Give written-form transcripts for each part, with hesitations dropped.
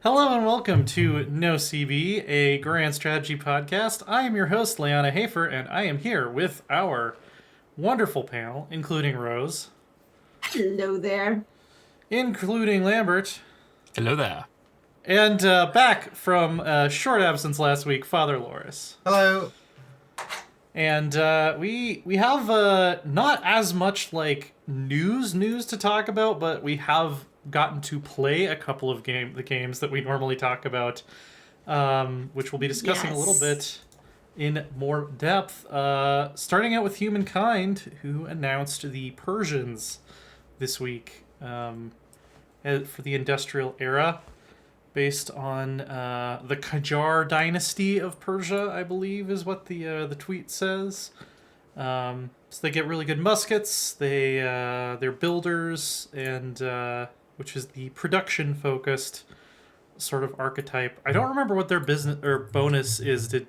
Hello and welcome to NoCB, a grand strategy podcast. I am your host, Leanna Hafer, and I am here with our wonderful panel, including Rose, Hello there. including Lambert, Hello there. and back from short absence last week, Father Loris. Hello. And we have not as much like news to talk about, but we have gotten to play a couple of the games that we normally talk about, which we'll be discussing a little bit in more depth. Starting out with Humankind, who announced the Persians this week for the Industrial Era, based on the Qajar dynasty of Persia, I believe is what the tweet says. So they get really good muskets. They're builders, and which is the production focused sort of archetype. I don't remember what their business or bonus is. Did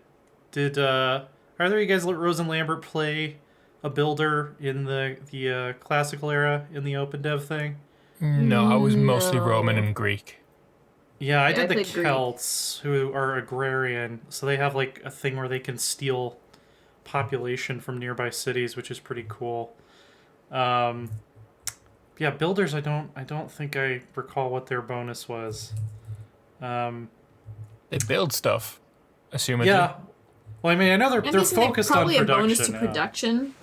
either of you guys, Rose and Lambert, play a builder in the classical era in the open dev thing? No, I was mostly Roman and Greek. Yeah, I did the played Greek. Celts, who are agrarian, so they have like a thing where they can steal population from nearby cities, which is pretty cool. Yeah, builders, I don't think I recall what their bonus was. They build stuff, assumedly. Yeah. Well, I mean, I know they're focused on probably production. a bonus to now. production.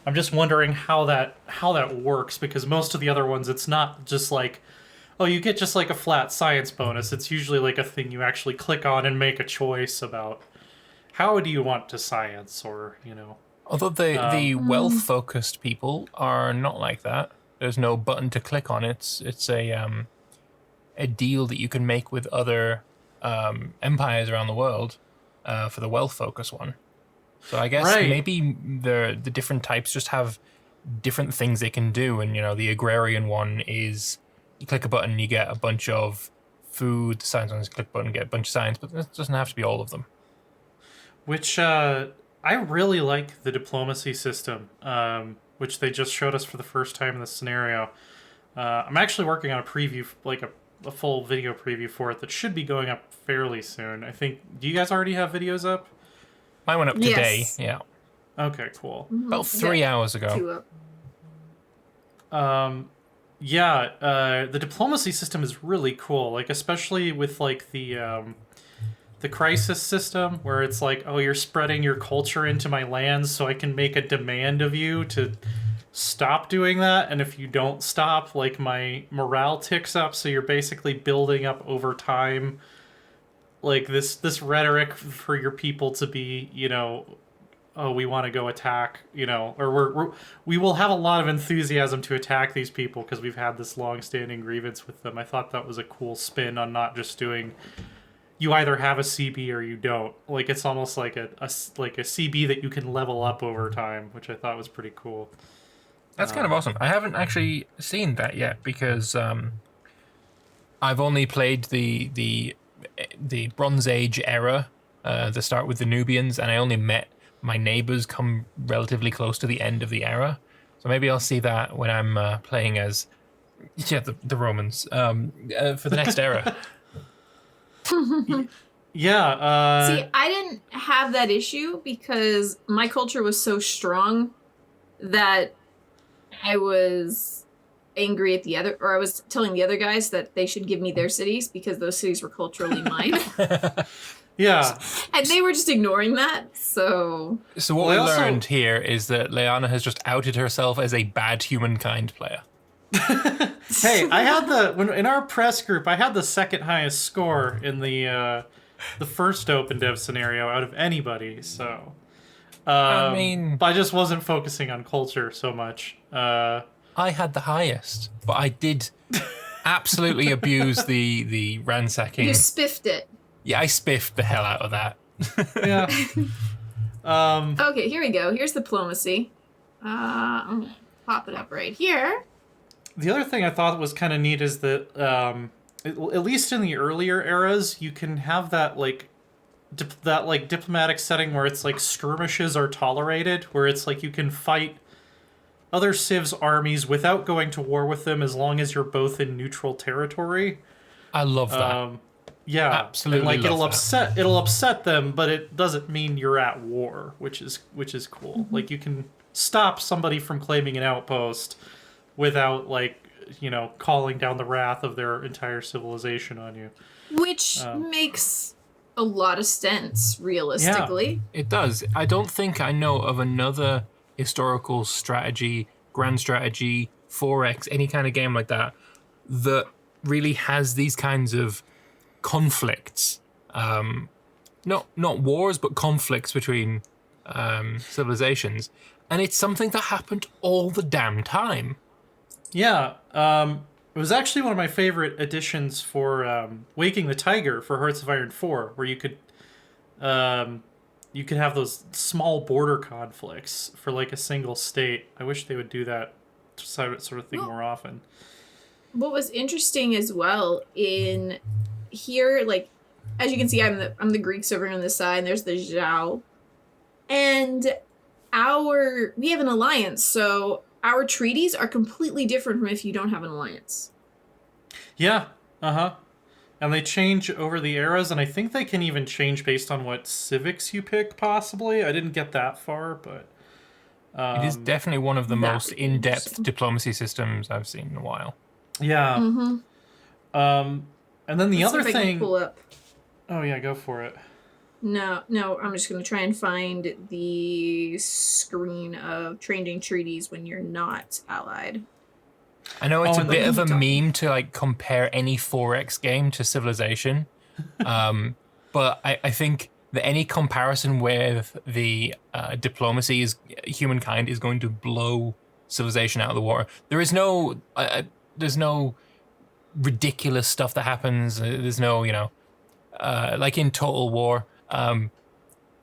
I'm just wondering how that works, because most of the other ones, it's not just like, oh, you get just like a flat science bonus. It's usually like a thing you actually click on and make a choice about how do you want to science, or, you know. Although the wealth-focused people are not like that. There's no button to click on. It's a deal that you can make with other empires around the world for the wealth-focused one. So I guess maybe the different types just have different things they can do, and the agrarian one is you click a button, you get a bunch of food. The science one is click a button, get a bunch of science, but it doesn't have to be all of them. Which I really like the diplomacy system, which they just showed us for the first time in this scenario. I'm actually working on a preview, like a full video preview for it that should be going up fairly soon. I think. Do you guys already have videos up? Mine went up today. Yes. Yeah. Okay, cool. About 3 hours ago. The diplomacy system is really cool. Like, especially with like the crisis system, where it's like, oh, you're spreading your culture into my lands, so I can make a demand of you to stop doing that, and if you don't stop, like, my morale ticks up, so you're basically building up over time, like, this rhetoric for your people to be, oh, we want to go attack, or we will have a lot of enthusiasm to attack these people because we've had this long-standing grievance with them. I thought that was a cool spin on not just doing, you either have a CB or you don't. Like, it's almost like a CB that you can level up over time, which I thought was pretty cool. That's kind of awesome. I haven't actually seen that yet because I've only played the Bronze Age era, the start with the Nubians, and I only met my neighbors come relatively close to the end of the era. So maybe I'll see that when I'm playing as the Romans for the next era. Yeah. See, I didn't have that issue because my culture was so strong that I was angry at I was telling the other guys that they should give me their cities because those cities were culturally mine. Yeah. And they were just ignoring that, so... So what we learned here is that Leanna has just outed herself as a bad Humankind player. Hey, I had in our press group, I had the second highest score in the first open dev scenario out of anybody, so... but I just wasn't focusing on culture so much. I had the highest, but I did absolutely abuse the ransacking. You spiffed it. Yeah, I spiffed the hell out of that. Yeah. Okay, here we go. Here's diplomacy. I'm gonna pop it up right here. The other thing I thought was kind of neat is that, at least in the earlier eras, you can have that diplomatic setting where it's like skirmishes are tolerated, where it's like you can fight other civs' armies without going to war with them as long as you're both in neutral territory. I love that. Yeah, Absolutely and like love that. it'll upset them, but it doesn't mean you're at war, which is cool. Mm-hmm. Like you can stop somebody from claiming an outpost without like calling down the wrath of their entire civilization on you. Which Um, makes a lot of sense, yeah, realistically. It does. I don't think I know of another historical strategy, grand strategy, 4X, any kind of game like that that really has these kinds of conflicts. Not wars, but conflicts between civilizations. And it's something that happened all the damn time. yeah. It was actually one of my favorite additions for Waking the Tiger for Hearts of Iron 4, where um, you could have those small border conflicts for like a single state. I wish they would do that sort of thing Well, more often. what was interesting as well in here, like as you can see, I'm the Greeks over on this side, and there's the Zhao. And we have an alliance, so our treaties are completely different from if you don't have an alliance. Yeah, uh-huh. And they change over the eras, and I think they can even change based on what civics you pick, possibly. I didn't get that far, but It is definitely one of the That most would be in-depth interesting. diplomacy systems I've seen in a while. yeah. Mm-hmm. And then the Let's see other if I can thing. pull up. Oh yeah, go for it. No, I'm just gonna try and find the screen of trading treaties when you're not allied. I know it's Oh, a and bit of a the- meme to like compare any 4X game to Civilization, but I think that any comparison with the diplomacy is Humankind is going to blow Civilization out of the water. There's no ridiculous stuff that happens. There's no like in Total War,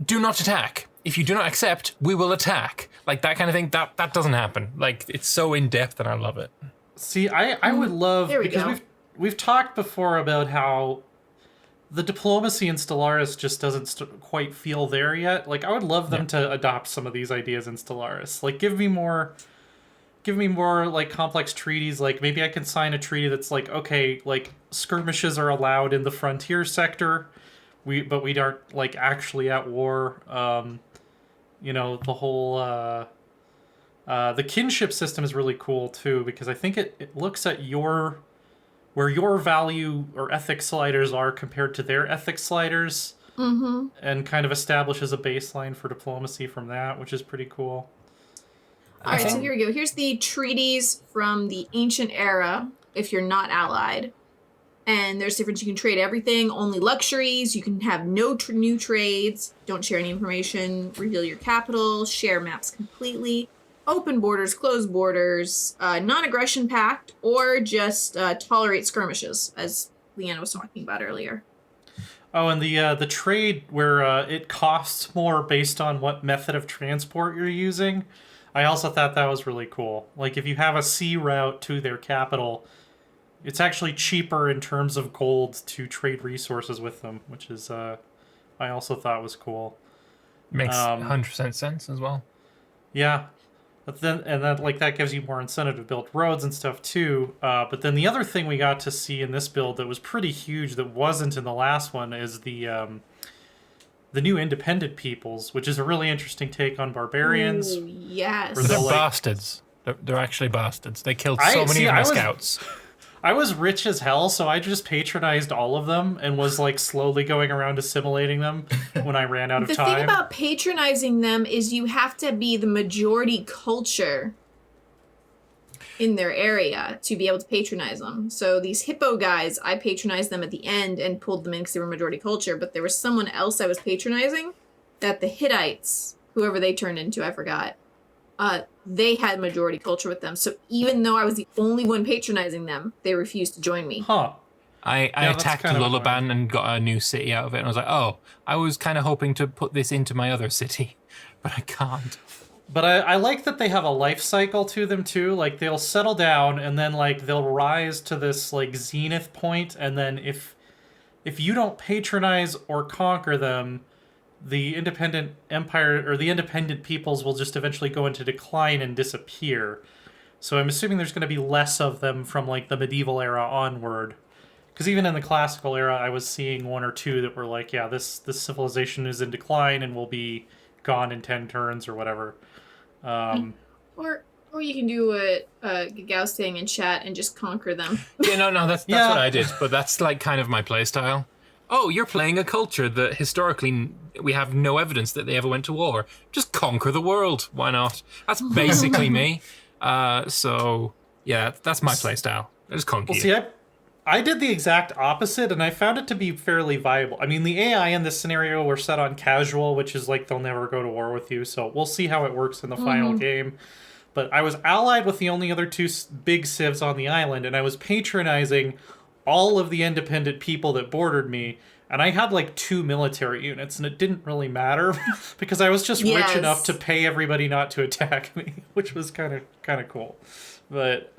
do not attack. If you do not accept, we will attack. Like that kind of thing. That doesn't happen. Like it's so in depth, and I love it. See, I would love There we because go. we've talked before about how the diplomacy in Stellaris just doesn't quite feel there yet. Like I would love them to adopt some of these ideas in Stellaris. Like give me more like complex treaties. Like maybe I can sign a treaty that's like, okay, like skirmishes are allowed in the frontier sector. But we aren't like actually at war. The whole the kinship system is really cool too, because I think it looks at where your value or ethics sliders are compared to their ethics sliders, and kind of establishes a baseline for diplomacy from that, which is pretty cool. All right, so here we go. Here's the treaties from the ancient era if you're not allied. And there's difference. You can trade everything, only luxuries. You can have no new trades. Don't share any information. Reveal your capital. Share maps completely. Open borders, closed borders. Non-aggression pact, or just tolerate skirmishes, as Leanna was talking about earlier. Oh, and the trade where it costs more based on what method of transport you're using. I also thought that was really cool. Like if you have a sea route to their capital, it's actually cheaper in terms of gold to trade resources with them, which is I also thought was cool. Makes 100% sense as well. Yeah, but then like that gives you more incentive to build roads and stuff too. But then the other thing we got to see in this build that was pretty huge that wasn't in the last one is the new independent peoples, which is a really interesting take on barbarians. Ooh, yes. Where They're like- bastards. They're actually bastards. They killed so many of my scouts. I was rich as hell, so I just patronized all of them and was like slowly going around assimilating them when I ran out of The time. thing about patronizing them is you have to be the majority culture in their area to be able to patronize them. So these hippo guys, I patronized them at the end and pulled them in because they were majority culture, but there was someone else I was patronizing that the Hittites, whoever they turned into, I forgot, they had majority culture with them. So even though I was the only one patronizing them, they refused to join me. Huh. I that's attacked kind of Lullaban and got a new city out of it, and I was like, oh, I was kind of hoping to put this into my other city, but I can't. But I like that they have a life cycle to them too. Like they'll settle down and then like they'll rise to this like zenith point, and then if you don't patronize or conquer them, the independent empire or the independent peoples will just eventually go into decline and disappear. So I'm assuming there's going to be less of them from like the medieval era onward, because even in the classical era, I was seeing one or two that were like, yeah, this civilization is in decline and will be gone in 10 turns or whatever. Or you can do what Gauss saying in chat and just conquer them. Yeah, no, that's what I did, but that's like kind of my playstyle. Oh, you're playing a culture that historically we have no evidence that they ever went to war. Just conquer the world. Why not? That's basically me. So, yeah, that's my playstyle. I just conquer you. See, I did the exact opposite, and I found it to be fairly viable. I mean, the AI in this scenario were set on casual, which is like they'll never go to war with you, so we'll see how it works in the final game. But I was allied with the only other two big civs on the island, and I was patronizing all of the independent people that bordered me, and I had like 2 military units, and it didn't really matter because I was just rich enough to pay everybody not to attack me, which was kind of cool. But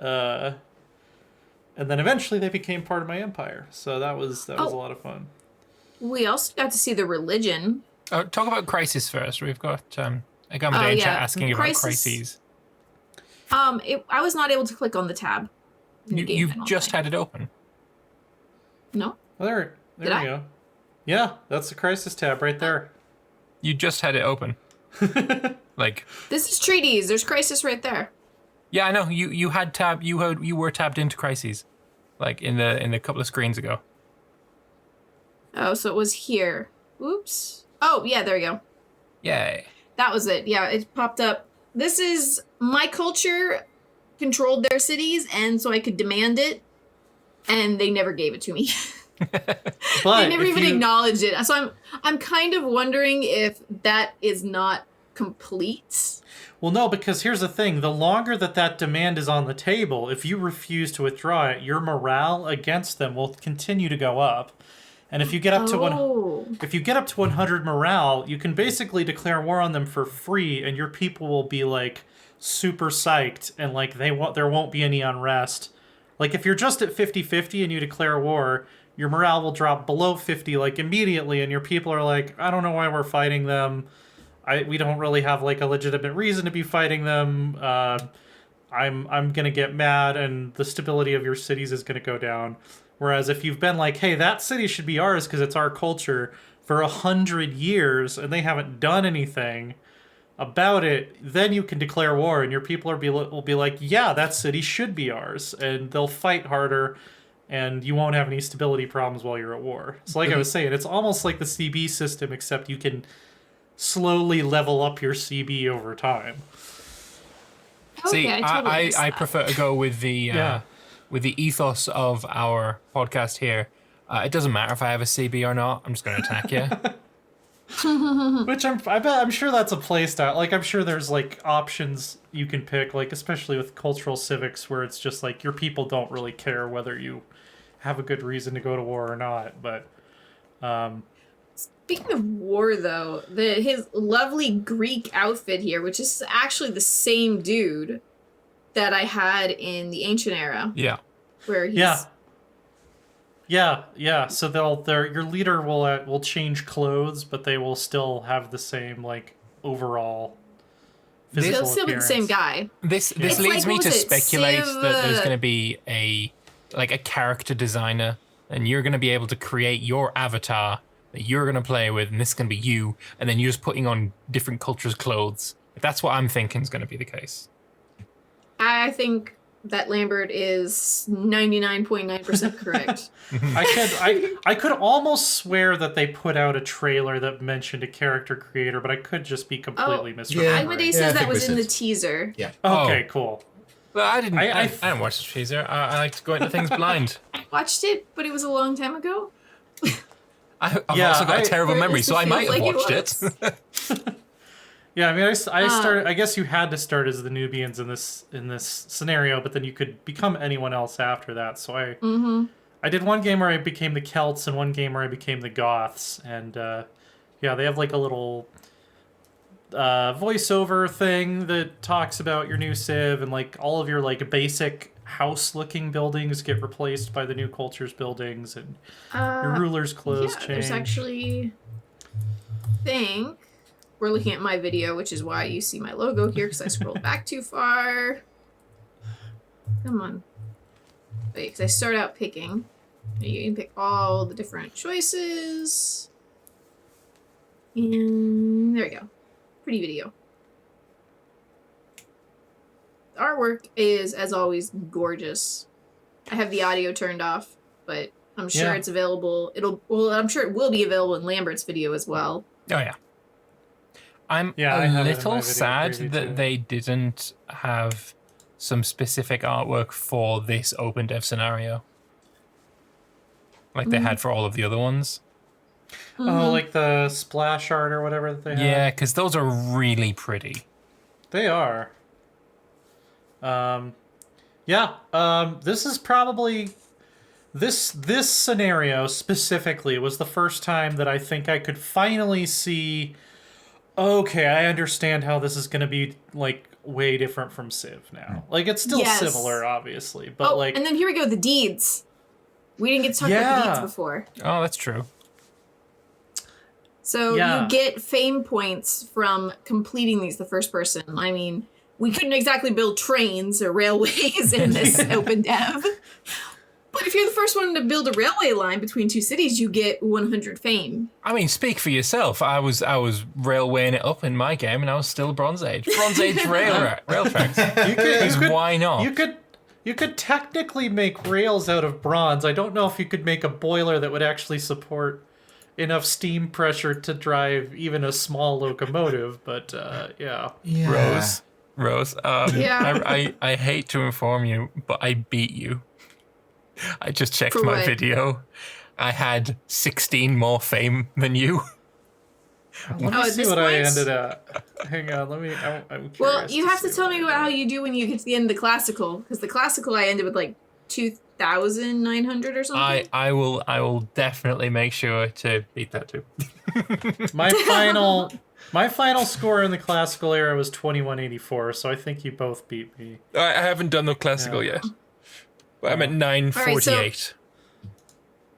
and then eventually they became part of my empire, so that was a lot of fun. We also got to see the religion. Oh, talk about Crisis first. We've got a guy in chat asking about Crises. I was not able to click on the tab. You've just had it open. No. Well, there we go. Yeah, that's the Crisis tab right there. You just had it open. Like, this is treaties. There's Crisis right there. Yeah, I know. You had tab. You were tabbed into Crises, like in the couple of screens ago. Oh, so it was here. Oops. Oh, yeah, there we go. Yay. That was it. Yeah, it popped up. This is my culture controlled their cities, and so I could demand it, and they never gave it to me. They never even acknowledged it. So I'm kind of wondering if that is not complete. Well, no, because here's the thing. The longer that demand is on the table, if you refuse to withdraw it, your morale against them will continue to go up. And if you get up to 100 morale, you can basically declare war on them for free, and your people will be like super psyched, and like there won't be any unrest. Like if you're just at 50-50 and you declare war, your morale will drop below 50 like immediately, and your people are like, I don't know why we're fighting them. We don't really have like a legitimate reason to be fighting them. I'm gonna get mad, and the stability of your cities is gonna go down. Whereas if you've been like, hey, that city should be ours because it's our culture for 100 years and they haven't done anything about it, then you can declare war, and your people will be like, yeah, that city should be ours, and they'll fight harder, and you won't have any stability problems while you're at war. So like I was saying, it's almost like the CB system, except you can slowly level up your CB over time. See, I prefer to go with the with the ethos of our podcast here. It doesn't matter if I have a CB or not. I'm just going to attack you. Which I'm sure that's a play style. Like, I'm sure there's like options you can pick, like especially with cultural civics, where it's just like your people don't really care whether you have a good reason to go to war or not. But speaking of war, though, his lovely Greek outfit here, which is actually the same dude that I had in the ancient era. Yeah. Where he's... Yeah. So your leader will change clothes, but they will still have the same like overall physical appearance. They'll still be the same guy. This leads me to speculate that there's going to be a character designer, and you're going to be able to create your avatar that you're going to play with, and this is going to be you, and then you're just putting on different cultures' clothes. That's what I'm thinking is going to be the case. I think that Lambert is 99.9% correct. I could almost swear that they put out a trailer that mentioned a character creator, but I could just be completely misremembering. Iwade says that was in the teaser. Yeah. Okay, cool. Well, I didn't watch the teaser. I like to go into things blind. I watched it, but it was a long time ago. I've also got a terrible memory, so I might have watched it. Yeah, I mean, I started. I guess you had to start as the Nubians in this scenario, but then you could become anyone else after that. So I did one game where I became the Celts and one game where I became the Goths, and they have like a little voiceover thing that talks about your new civ, and like all of your like basic house-looking buildings get replaced by the new culture's buildings, and your ruler's clothes change. There's actually we're looking at my video, which is why you see my logo here, because I scrolled back too far. Come on. Wait, because I start out picking. You can pick all the different choices. And there we go. Pretty video. The artwork is, as always, gorgeous. I have the audio turned off, but I'm sure it's available. I'm sure it will be available in Lambert's video as well. Oh yeah. I'm a little sad that they didn't have some specific artwork for this open dev scenario, like they had for all of the other ones. Oh, like the splash art or whatever that they have? Yeah, because those are really pretty. They are. This is probably... This scenario specifically was the first time that I think I could finally see, okay, I understand how this is going to be, like, way different from Civ now. Like, it's still similar, obviously, but, like... and then here we go, the deeds. We didn't get to talk about the deeds before. Oh, that's true. So you get fame points from completing these the first person. I mean, we couldn't exactly build trains or railways in this open dev. But if you're the first one to build a railway line between two cities, you get 100 fame. I mean, speak for yourself. I was railwaying it up in my game, and I was still Bronze Age. Bronze Age rail tracks. Why not? You could technically make rails out of bronze. I don't know if you could make a boiler that would actually support enough steam pressure to drive even a small locomotive, but yeah. Rose. I hate to inform you, but I beat you. I just checked my video. I had 16 more fame than you. Let me see what I ended at. Hang on, I'm curious. Well, you have to tell me about how you do when you get to the end of the classical, because the classical I ended with like 2,900 or something. I will definitely make sure to beat that too. My final score in the classical era was 2184, so I think you both beat me. I haven't done the classical yet. But I'm at 948.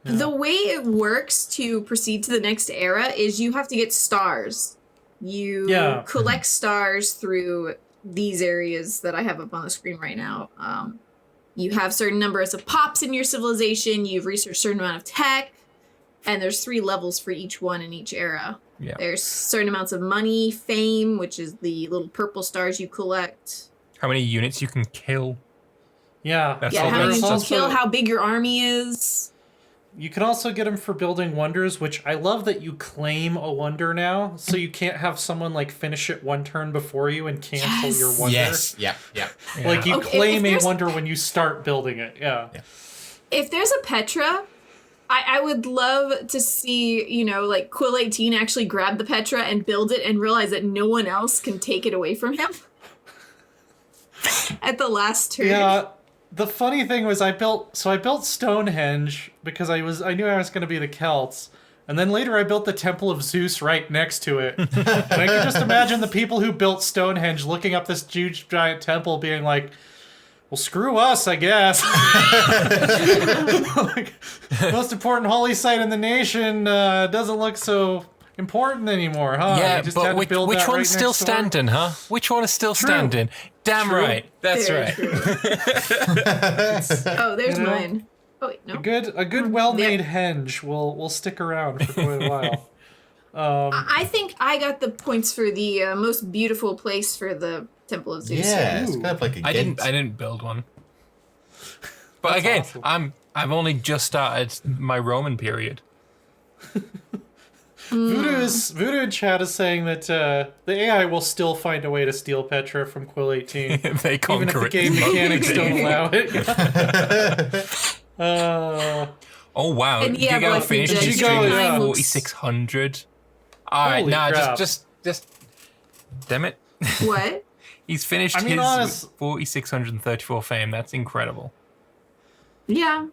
The way it works to proceed to the next era is you have to get stars. You collect stars through these areas that I have up on the screen right now. You have certain numbers of pops in your civilization. You've researched a certain amount of tech. And there's 3 levels for each one in each era. Yeah. There's certain amounts of money, fame, which is the little purple stars you collect. How many units you can kill. Yeah. How many you can kill, how big your army is. You can also get them for building wonders, which I love that you claim a wonder now, so you can't have someone like finish it one turn before you and cancel your wonder. Yes, yeah. Like you claim a wonder when you start building it. Yeah. If there's a Petra, I would love to see, like Quill 18 actually grab the Petra and build it and realize that no one else can take it away from him at the last turn. Yeah. The funny thing was I built Stonehenge because I knew I was going to be the Celts, and then later I built the Temple of Zeus right next to it. And I can just imagine the people who built Stonehenge looking up this huge giant temple being like, well, screw us, I guess. Like, most important holy site in the nation doesn't look so important anymore, huh? Yeah, but which one's still standing, huh? Which one is still standing? Damn right. That's right. Oh, there's mine. Oh wait, no. A good well-made henge will stick around for quite a while. I think I got the points for the most beautiful place for the Temple of Zeus. Yeah, it's kind of like a gate. I didn't build one. But that's again, awesome. I've only just started my Roman period. Voodoo in chat is saying that the AI will still find a way to steal Petra from Quill 18. They conquer even if the game mechanics don't allow it. Oh wow! And Did you go finish the stream at 4,600? All right, now just damn it. What? He's finished his 4,634 fame. That's incredible. Yeah.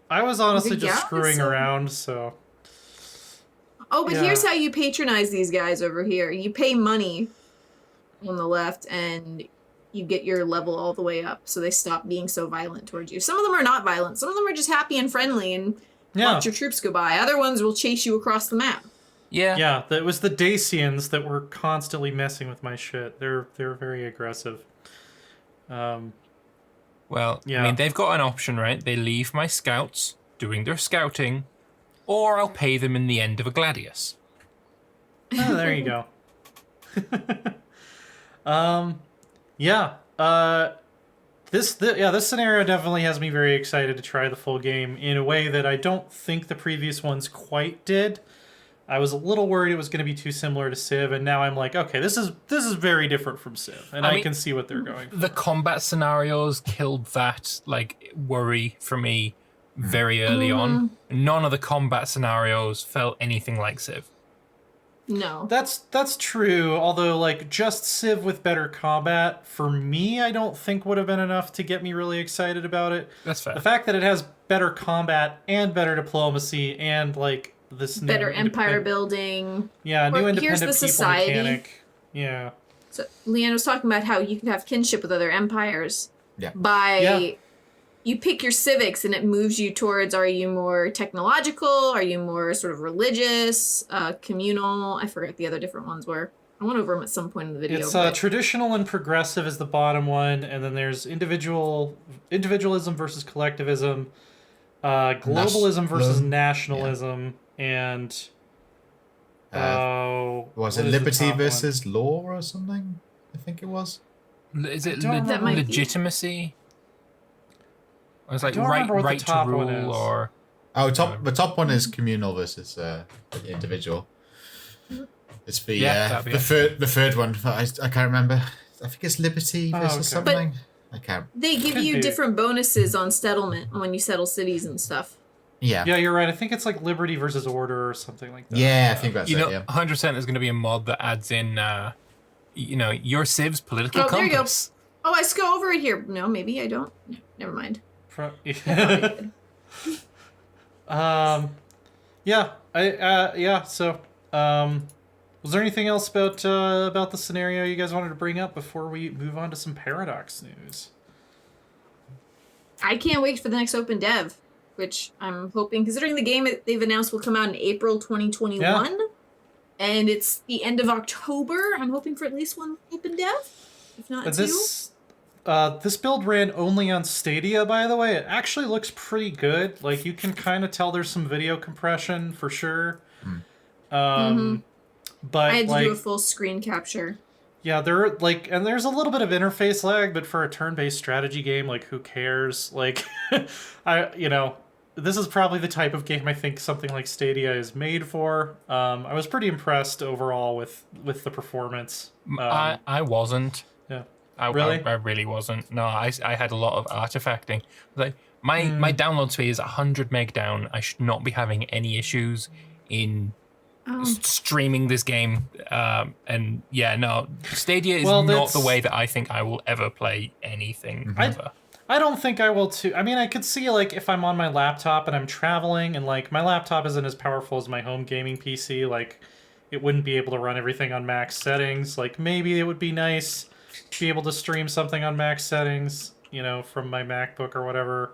I was honestly just screwing around, so. Oh, but here's how you patronize these guys over here. You pay money on the left, and you get your level all the way up, so they stop being so violent towards you. Some of them are not violent. Some of them are just happy and friendly and watch your troops go by. Other ones will chase you across the map. Yeah. Yeah, it was the Dacians that were constantly messing with my shit. They're very aggressive. Well, I mean, they've got an option, right? They leave my scouts doing their scouting, or I'll pay them in the end of a gladius. Oh, there you go. Yeah. This scenario definitely has me very excited to try the full game in a way that I don't think the previous ones quite did. I was a little worried it was going to be too similar to Civ, and now I'm like, okay, this is very different from Civ, and I can see what they're going for. The combat scenarios killed that worry for me very early on. None of the combat scenarios felt anything like Civ. No. That's true, although just Civ with better combat, for me, I don't think would have been enough to get me really excited about it. That's fair. The fact that it has better combat and better diplomacy and this better new empire building. Yeah, new independent here's the people society. mechanic. Yeah. So Leanne was talking about how you could have kinship with other empires. Yeah. You pick your civics and it moves you towards, are you more technological? Are you more sort of religious, communal? I forget the other different ones were. I went over them at some point in the video. It's traditional and progressive is the bottom one, and then there's individualism versus collectivism, globalism versus nationalism, and was it liberty versus law or something? I think it was. Is it That might be. legitimacy? Or it's I don't remember what the right top to one rule, is. or The top one is communal versus individual. It's the the third one. I can't remember. I think it's liberty versus something. I can't. They give you different bonuses on settlement when you settle cities and stuff. Yeah. Yeah, you're right. I think it's liberty versus order or something like that. Yeah, I think that's it. Yeah. 100% is going to be a mod that adds in, your Civ's political compass. There you go. Oh, I go over it here. No, maybe I don't. No, never mind. So, was there anything else about the scenario you guys wanted to bring up before we move on to some Paradox news? I can't wait for the next open dev, which I'm hoping, considering the game they've announced will come out in April 2021, and it's the end of October. I'm hoping for at least one open dev, if not two. This build ran only on Stadia, by the way. It actually looks pretty good. You can kind of tell there's some video compression for sure. But I had to do a full screen capture. Yeah, and there's a little bit of interface lag, but for a turn-based strategy game, who cares? This is probably the type of game I think something like Stadia is made for. I was pretty impressed overall with the performance. I wasn't. Yeah. Really? I really wasn't. No, I had a lot of artifacting. My download speed is 100 meg down. I should not be having any issues in streaming this game. Stadia is not the way that I think I will ever play anything ever. I don't think I will too. I mean, I could see if I'm on my laptop and I'm traveling and my laptop isn't as powerful as my home gaming PC, it wouldn't be able to run everything on max settings. Maybe it would be nice to be able to stream something on max settings, from my MacBook or whatever.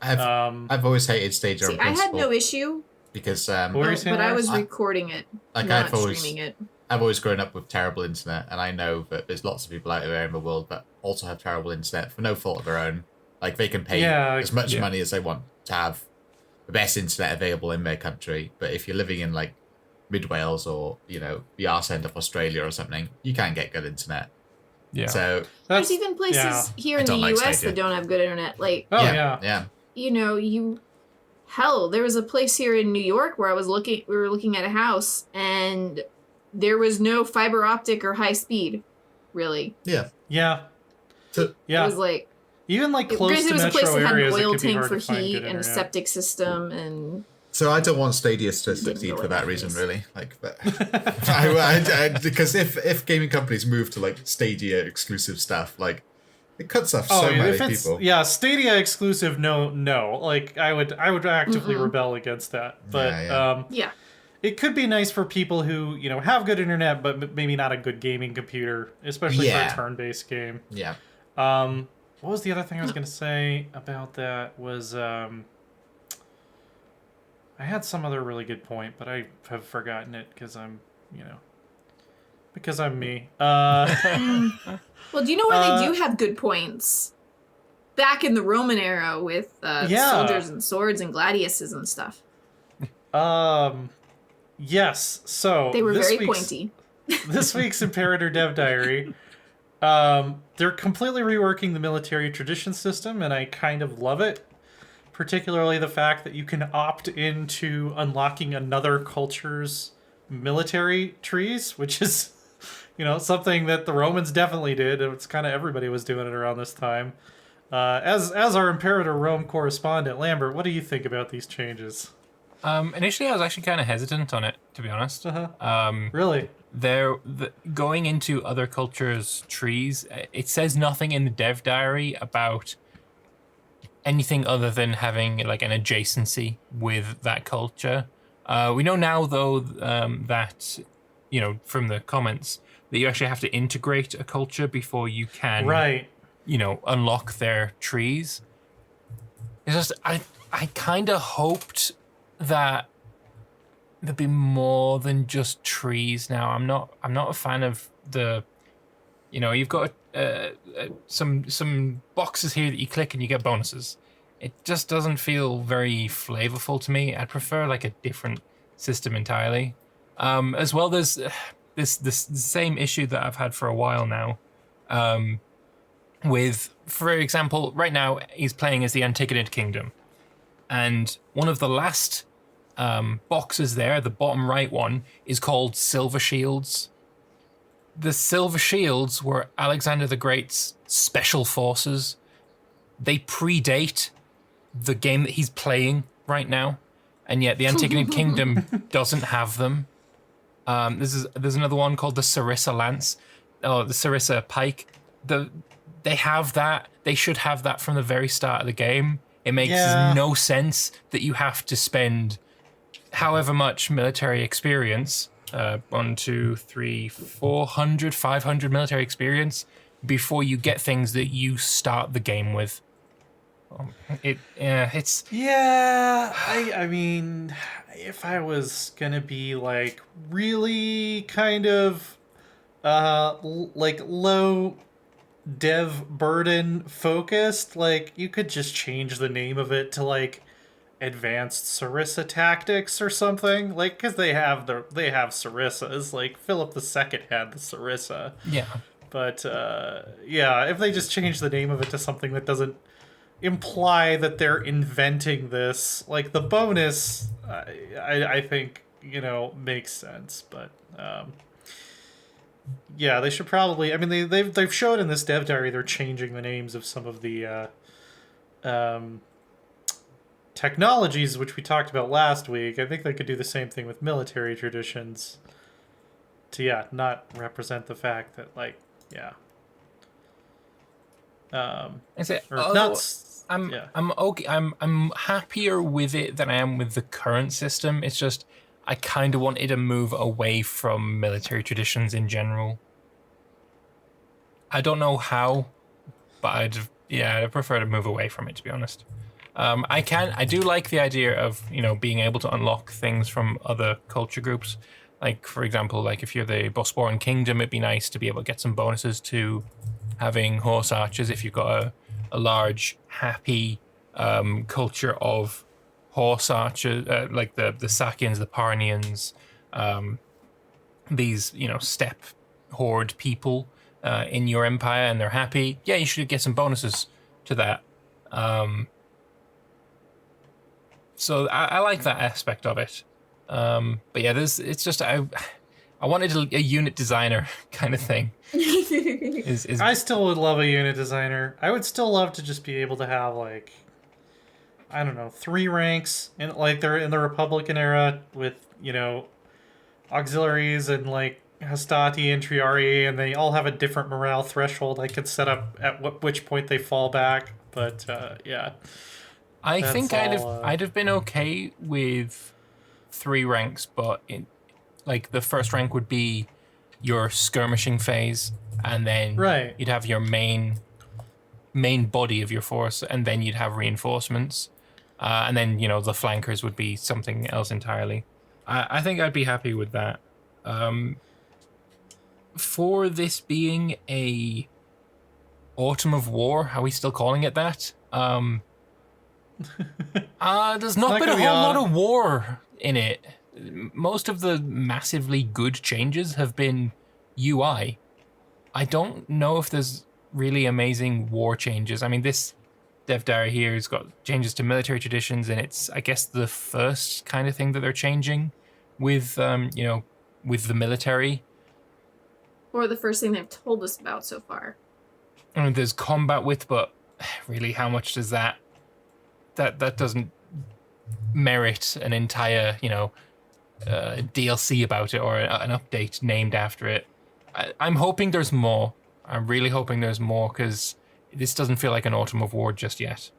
I've always hated Stadia. See, I had no issue because but I was recording it, not streaming it. I've always grown up with terrible internet, and I know that there's lots of people out there in the world that also have terrible internet for no fault of their own. They can pay as much money as they want to have the best internet available in their country, but if you're living in mid Wales or the arse end of Australia or something, you can't get good internet. Yeah. So there's even places here in the US that don't have good internet. There was a place here in New York where we were looking at a house, and there was no fiber optic or high speed, really. Yeah. It was even close to metro areas, it could had be an oil hard to tank find for good heat internet. and a septic system and. So I don't want Stadia to succeed for that reason, really. Because if gaming companies move to Stadia exclusive stuff, it cuts off so many people. Yeah, Stadia exclusive, no. I would actively rebel against that. But it could be nice for people who have good internet, but maybe not a good gaming computer, especially for a turn-based game. Yeah. What was the other thing I was going to say about that? Was I had some other really good point, but I have forgotten it because I'm me. Well, do you know where they do have good points? back in the Roman era with soldiers and swords and gladiuses and stuff. Yes. So they were very pointy. This week's Imperator Dev Diary. They're completely reworking the military tradition system, and I kind of love it. Particularly the fact that you can opt into unlocking another culture's military trees, which is, something that the Romans definitely did. It's kind of everybody was doing it around this time. As our Imperator Rome correspondent, Lambert, what do you think about these changes? Initially, I was actually kind of hesitant on it, to be honest. Really? Going into other cultures' trees, it says nothing in the dev diary about anything other than having like an adjacency with that culture. We know now, though, that, from the comments, that you actually have to integrate a culture before you can, unlock their trees. It's just, I kind of hoped that there'd be more than just trees now. I'm not a fan of the, you've got some boxes here that you click and you get bonuses. It just doesn't feel very flavorful to me. I'd prefer like a different system entirely. As well, there's this same issue that I've had for a while now. With, for example, right now he's playing as the Antigonid Kingdom, and one of the last boxes there, the bottom right one, is called Silver Shields. The Silver Shields were Alexander the Great's special forces. They predate the game that he's playing right now, and yet the Antigonid Kingdom doesn't have them. There's another one called the Sarissa Lance, the Sarissa Pike. They have that. They should have that from the very start of the game. It makes no sense that you have to spend however much military experience, 1, 2, 3, 400, 500 military experience before you get things that you start the game with. It's... Yeah, I mean, if I was gonna be like really kind of like low dev burden focused, like you could just change the name of it to like Advanced Sarissa Tactics or something, like, because they have Sarissas, like Philip II had the Sarissa. Yeah. But if they just change the name of it to something that doesn't imply that they're inventing this, like the bonus, I think makes sense. But they should probably. I mean, they've showed in this dev diary they're changing the names of some of the technologies, which we talked about last week. I think they could do the same thing with military traditions to not represent the fact that I'm okay. I'm happier with it than I am with the current system. It's just I kind of wanted to move away from military traditions in general. I don't know how, but I'd prefer to move away from it, to be honest. I do like the idea of, being able to unlock things from other culture groups. Like, for example, like if you're the Bosporan Kingdom, it'd be nice to be able to get some bonuses to having horse archers if you've got a large, happy culture of horse archers, like the Sakians, the Parnians, these, steppe horde people in your empire, and they're happy. Yeah, you should get some bonuses to that. So I like that aspect of it. But yeah, it's just I wanted a unit designer kind of thing. I still would love a unit designer. I would still love to just be able to have like, I don't know, 3 ranks in like they're in the Republican era with auxiliaries and like Hastati and Triarii, and they all have a different morale threshold I could set up at which point they fall back. But I think I'd have been okay with 3 ranks, but like the first rank would be your skirmishing phase, and then you'd have your main body of your force, and then you'd have reinforcements, and then the flankers would be something else entirely. I think I'd be happy with that. For this being a Autumn of War. Are we still calling it that? There's not been a whole lot of war in it. Most of the massively good changes have been UI. I don't know if there's really amazing war changes. I mean, this dev diary here has got changes to military traditions, and it's, I guess, the first kind of thing that they're changing with, with the military. Or the first thing they've told us about so far. I mean, there's combat width, but really, how much does that doesn't merit an entire, DLC about it or an update named after it. I'm hoping there's more. I'm really hoping there's more, because this doesn't feel like an Autumn of War just yet.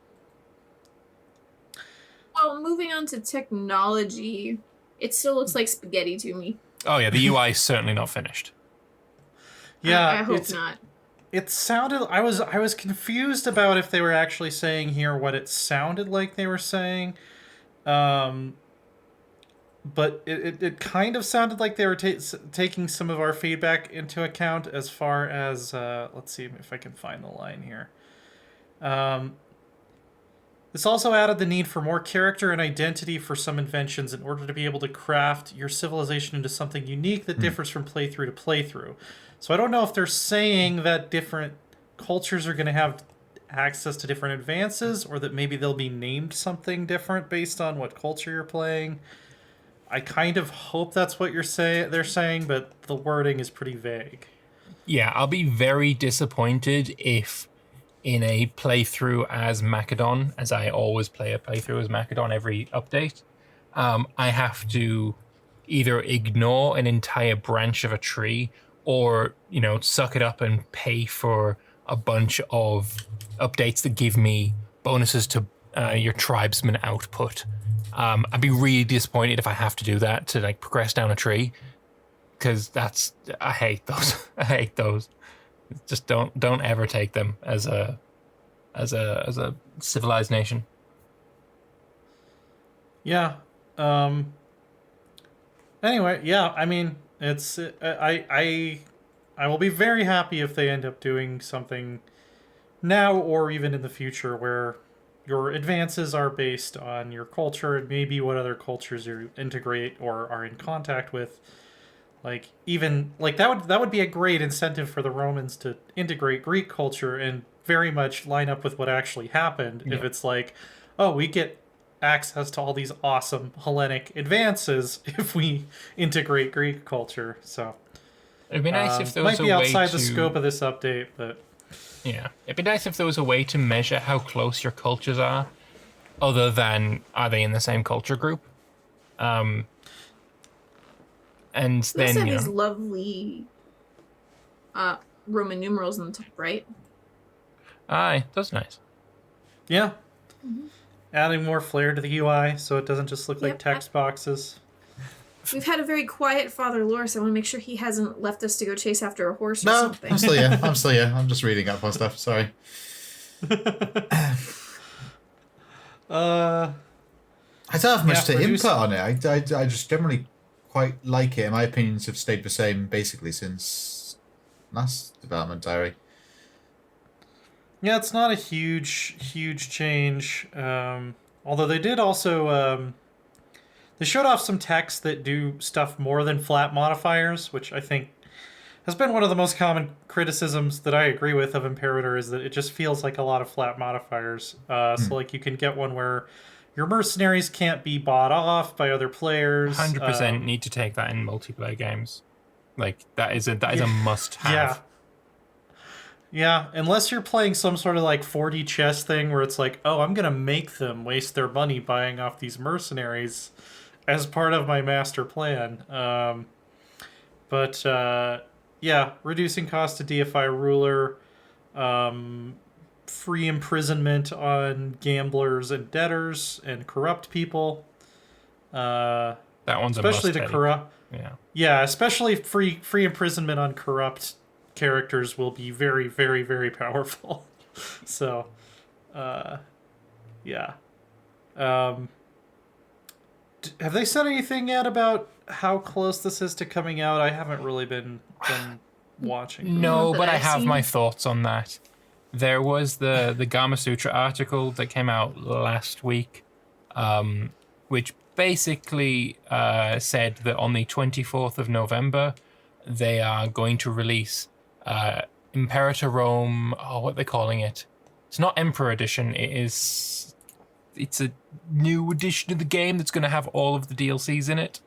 Well, moving on to technology, it still looks like spaghetti to me. Oh yeah, the UI is certainly not finished. Yeah, I hope not. It sounded. I was confused about if they were actually saying here what it sounded like they were saying, but it kind of sounded like they were taking some of our feedback into account as far as let's see if I can find the line here. This also added the need for more character and identity for some inventions in order to be able to craft your civilization into something unique that differs from playthrough to playthrough. So I don't know if they're saying that different cultures are going to have access to different advances, or that maybe they'll be named something different based on what culture you're playing. I kind of hope that's what they're saying, but the wording is pretty vague. Yeah, I'll be very disappointed if in a playthrough as Macedon, as I always play a playthrough as Macedon every update, I have to either ignore an entire branch of a tree or, suck it up and pay for a bunch of updates that give me bonuses to your tribesman output. I'd be really disappointed if I have to do that to progress down a tree, because I hate those. I hate those. Just don't ever take them as a civilized nation. Yeah. Anyway, yeah. I mean, it's I will be very happy if they end up doing something now or even in the future where your advances are based on your culture and maybe what other cultures you integrate or are in contact with. That would be a great incentive for the Romans to integrate Greek culture and very much line up with what actually happened. Yeah. If it's like, oh, we get access to all these awesome Hellenic advances if we integrate Greek culture. So it'd be nice if there was might be outside the scope of this update, but yeah, it'd be nice if there was a way to measure how close your cultures are, other than are they in the same culture group. And then have these lovely Roman numerals on the top, right? Aye, that's nice. Yeah. Mm-hmm. Adding more flair to the UI so it doesn't just look like text boxes. We've had a very quiet Father Loris. I want to make sure he hasn't left us to go chase after a horse or something. I'm still here. I'm just reading up on stuff. Sorry. I don't have much to input on it. I just generally quite like it. My opinions have stayed the same basically since last development diary. Yeah, it's not a huge change. Although they did also they showed off some texts that do stuff more than flat modifiers, which I think has been one of the most common criticisms that I agree with of Imperator, is that it just feels like a lot of flat modifiers. So you can get one where your mercenaries can't be bought off by other players. 100% need to take that in multiplayer games. That is a must-have. Yeah, unless you're playing some sort of 4D chess thing where it's like, oh, I'm going to make them waste their money buying off these mercenaries as part of my master plan. Reducing cost to deify ruler, free imprisonment on gamblers and debtors and corrupt people. That one's especially a must. The corrupt. Yeah, especially free imprisonment on corrupt characters will be very, very, very powerful. So, have they said anything yet about how close this is to coming out? I haven't really been watching. No, but I have my thoughts on that. there was the Gama Sutra article that came out last week, which basically said that on the 24th of November, they are going to release Imperator Rome. Oh, what are they calling it? It's not Emperor Edition. It's a new edition of the game that's going to have all of the DLCs in it.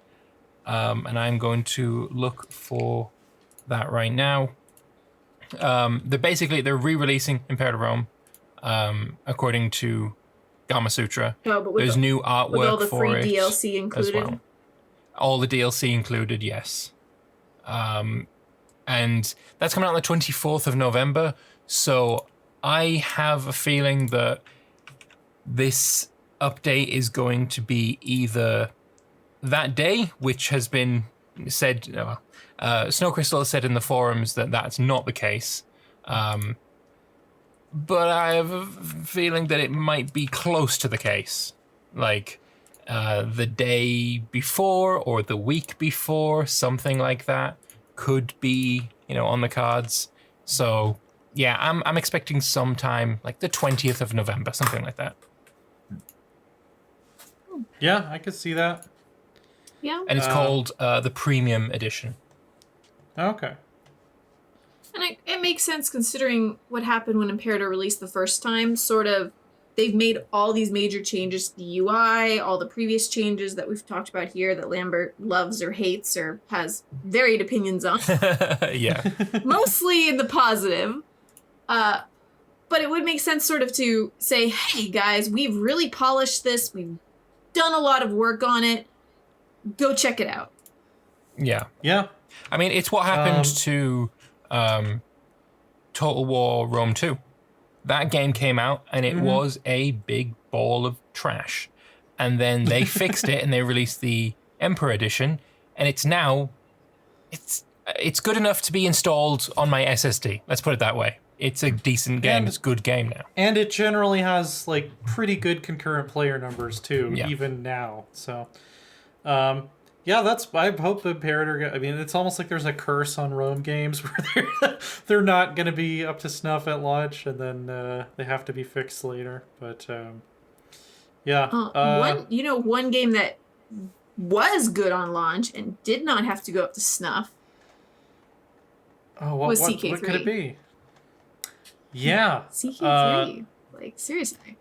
And I'm going to look for that right now. They're re-releasing Imperator Rome, according to Gama Sutra. Oh, but there's new artwork with all the for free it DLC included. as well. All the DLC included, yes. And that's coming out on the 24th of November. So I have a feeling that this update is going to be either that day, which has been said. Snow Crystal has said in the forums that that's not the case. But I have a feeling that it might be close to the case. Like the day before or the week before, something like that could be, on the cards. So yeah, I'm expecting sometime like the 20th of November, something like that. Yeah, I could see that. Yeah. And it's called the Premium Edition. Okay. And it makes sense considering what happened when Imperator released the first time. Sort of, they've made all these major changes to the UI, all the previous changes that we've talked about here that Lambert loves or hates or has varied opinions on. Yeah. Mostly in the positive. But it would make sense sort of to say, hey guys, we've really polished this. We've done a lot of work on it. Go check it out. Yeah. Yeah. I mean, it's what happened to Total War Rome 2. That game came out and it was a big ball of trash. And then they fixed it and they released the Emperor Edition, and it's now it's good enough to be installed on my SSD. Let's put it that way. It's a decent game. It's a good game now. And it generally has like pretty good concurrent player numbers too, even now. So yeah, I hope the Imperator. I mean, it's almost like there's a curse on Rome games where they're not going to be up to snuff at launch, and then they have to be fixed later. But yeah, one game that was good on launch and did not have to go up to snuff. Oh, what could it be? Yeah, CK3. Like seriously.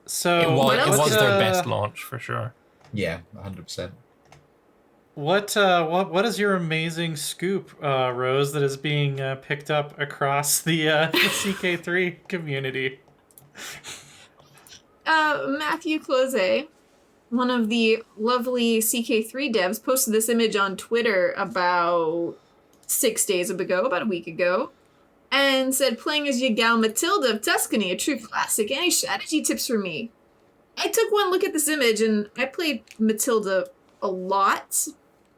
So it was their best launch for sure. Yeah, 100%. What is your amazing scoop, Rose, that is being picked up across the CK3 community? Matthew Close, one of the lovely CK3 devs, posted this image on Twitter about 6 days ago, about a week ago, and said, playing as your gal Matilda of Tuscany, a true classic. Any strategy tips for me? I took one look at this image, and I played Matilda a lot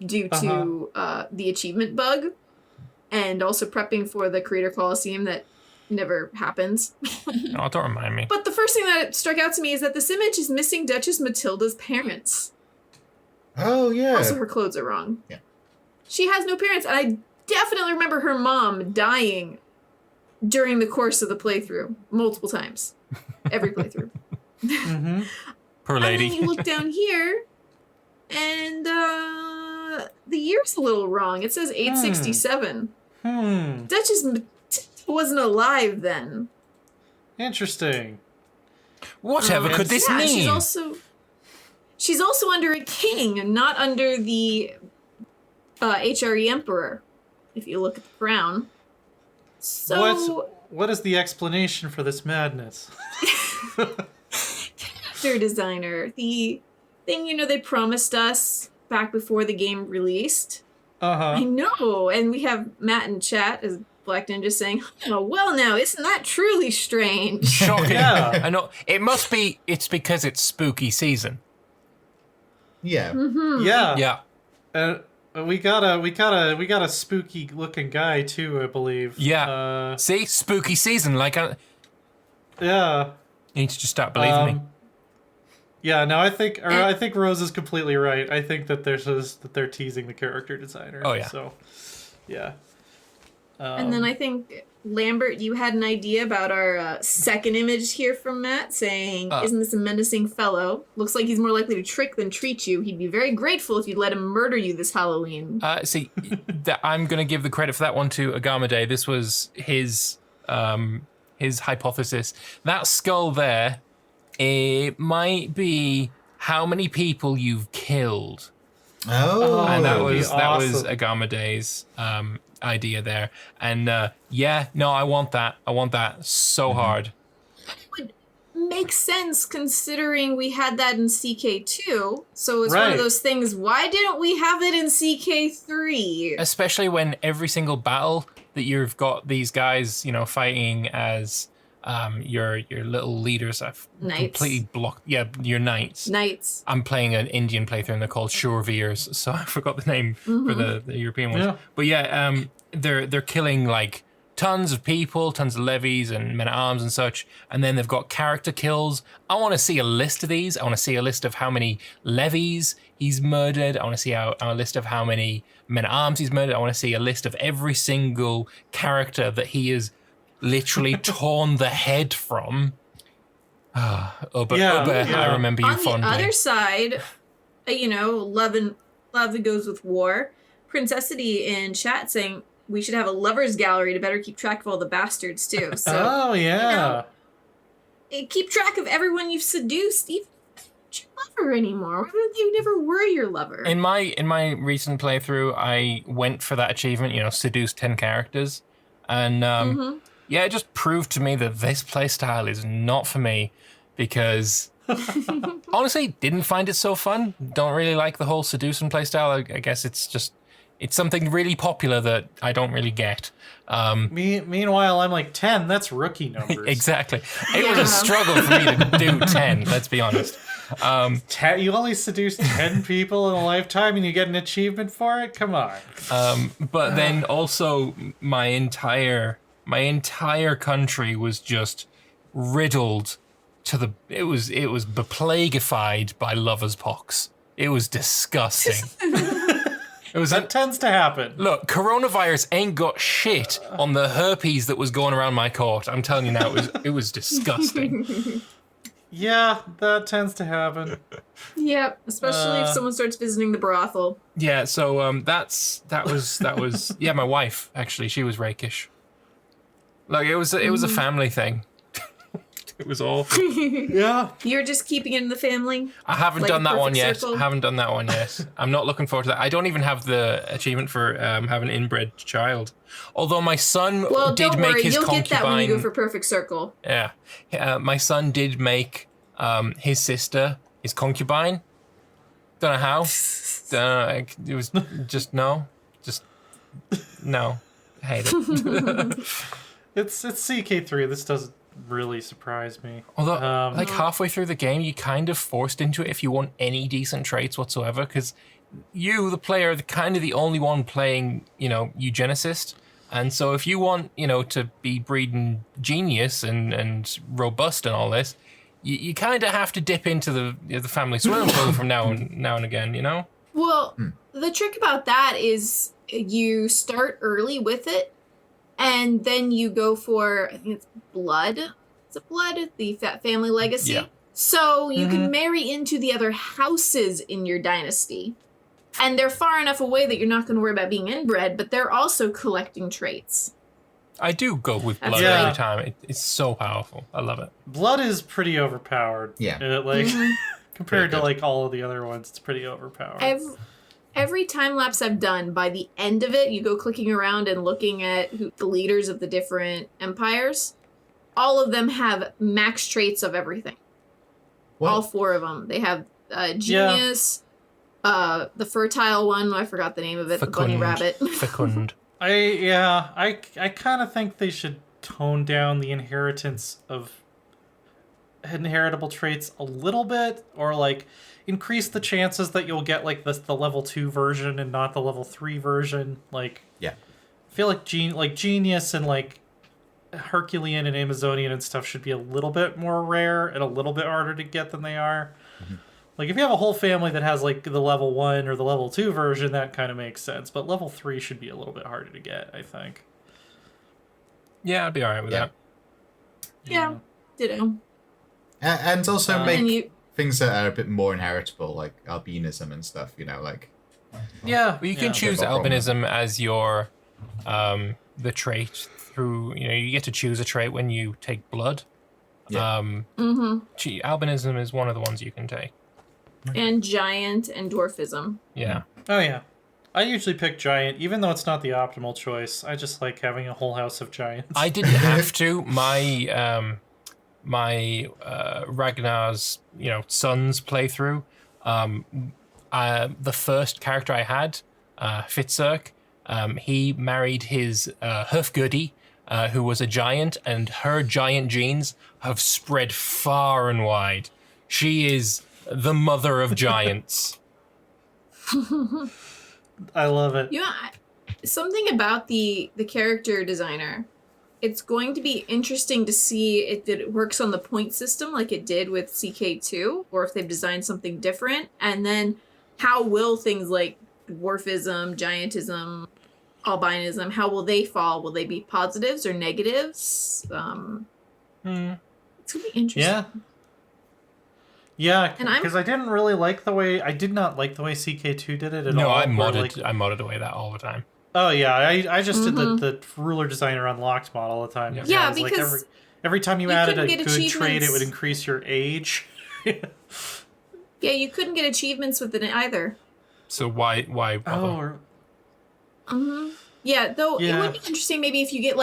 due to the achievement bug, and also prepping for the Creator Coliseum that never happens. Oh, don't remind me. But the first thing that struck out to me is that this image is missing Duchess Matilda's parents. Oh, yeah. Also, her clothes are wrong. Yeah. She has no parents, and I definitely remember her mom dying during the course of the playthrough multiple times. Every playthrough. Mm-hmm. Poor lady. And then you look down here, and the year's a little wrong. It says 867. Duchess Matilda wasn't alive then. Interesting. Whatever could this mean? She's also under a king and not under the HRE Emperor, if you look at the crown. So what is the explanation for this madness? Character designer. The thing, they promised us back before the game released. I know, and we have Matt in chat as Black Ninja saying, "Oh, well, now isn't that truly strange?" Shocking. Yeah. I know. It's because it's spooky season. Yeah. Mm-hmm. Yeah. Yeah. We got a spooky looking guy too, I believe. Yeah. See, spooky season. Yeah. You need to just start believing me. Yeah. No, I think Rose is completely right. I think that they're teasing the character designer. Oh yeah. So, yeah. And then I think Lambert, you had an idea about our second image here from Matt saying, isn't this a menacing fellow? Looks like he's more likely to trick than treat you. He'd be very grateful if you'd let him murder you this Halloween. See, I'm going to give the credit for that one to Agamade. This was his hypothesis. That skull there, it might be how many people you've killed. Oh, and that was awesome. Agamade's idea there. And I want that. I want that so hard. It would make sense considering we had that in CK2. So it's one of those things, why didn't we have it in CK3? Especially when every single battle that you've got these guys, fighting as your little leaders have completely blocked. Yeah, your knights. Knights. I'm playing an Indian playthrough and they're called Shurveers, so I forgot the name for the European ones. Yeah. But they're killing like tons of people, tons of levies and men-at-arms and such, and then they've got character kills. I want to see a list of these. I want to see a list of how many levies he's murdered. I want to see a list of how many men-at-arms he's murdered. I want to see a list of every single character that he is literally torn the head from. I remember you fondly. On the other side, love goes with war. Princessity in chat saying we should have a lovers gallery to better keep track of all the bastards too. So keep track of everyone you've seduced, even if you're not your lover anymore. You never were your lover. In my recent playthrough, I went for that achievement. Seduce 10 characters, and it just proved to me that this playstyle is not for me because honestly, didn't find it so fun. Don't really like the whole seducing playstyle. I guess it's something really popular that I don't really get. Meanwhile, I'm like 10. That's rookie numbers. Exactly. It was a struggle for me to do 10, let's be honest. You only seduce 10 people in a lifetime and you get an achievement for it? Come on. But then also my entire country was just riddled to it was beplaguified by lover's pox. It was disgusting. That tends to happen. Look, coronavirus ain't got shit on the herpes that was going around my court. I'm telling you now, it was disgusting. Yeah, that tends to happen. Yep, especially if someone starts visiting the brothel. Yeah, so that was my wife actually. She was rakish. Like it was a family thing. It was awful. Yeah. You're just keeping it in the family? I haven't done that one yet. Circle? I haven't done that one yet. I'm not looking forward to that. I don't even have the achievement for having an inbred child. Although my son did make his concubine. You'll get that when you go for perfect circle. Yeah. My son did make his sister his concubine. Don't know how. It was just no. I hate it. It's CK3. This doesn't really surprise me. Although, halfway through the game, you kind of forced into it if you want any decent traits whatsoever, because you, the player, are kind of the only one playing, eugenicist. And so if you want, to be breeding genius and robust and all this, you kind of have to dip into the family swimming pool from now and again, Well, the trick about that is you start early with it, and then you go for, I think it's blood. Is it blood? The family legacy. Yeah. So you can marry into the other houses in your dynasty. And they're far enough away that you're not going to worry about being inbred, but they're also collecting traits. I do go with blood every time. It's so powerful. I love it. Blood is pretty overpowered. Yeah. Compared to all of the other ones, it's pretty overpowered. Every time lapse I've done, by the end of it, you go clicking around and looking at the leaders of the different empires. All of them have max traits of everything. What? All 4 of them. They have genius, the fertile one. I forgot the name of it. The bunny rabbit. Fecund. I kind of think they should tone down the inheritance of inheritable traits a little bit, or increase the chances that you'll get the level 2 version and not the level 3 version. I feel like genius and Herculean and Amazonian and stuff should be a little bit more rare and a little bit harder to get than they are. If you have a whole family that has the level 1 or the level 2 version, that kind of makes sense. But level 3 should be a little bit harder to get, I think. Yeah, I'd be alright with that. Yeah, ditto. And also make things that are a bit more inheritable, like albinism and stuff, like... Yeah. Well, you can choose albinism as your, the trait through, you get to choose a trait when you take blood. Yeah. Albinism is one of the ones you can take. And giant and dwarfism. Yeah. Oh, yeah. I usually pick giant, even though it's not the optimal choice. I just like having a whole house of giants. I didn't have to. My Ragnar's, son's playthrough, the first character I had, Fitzurk, he married his Hufgudi, who was a giant, and her giant genes have spread far and wide. She is the mother of giants. I love it. Something about the character designer. It's going to be interesting to see if it works on the point system like it did with CK2, or if they've designed something different. And then how will things like dwarfism, giantism, albinism, how will they fall? Will they be positives or negatives? It's going to be interesting. Yeah. Yeah, because I did not like the way CK2 did it at all. No, I modded away that all the time. Oh yeah, I just did the ruler designer unlocked mod all the time. Yeah, because like every time you added a good trait, it would increase your age. Yeah, you couldn't get achievements with it either. So why bother? Yeah, though it would be interesting maybe if you get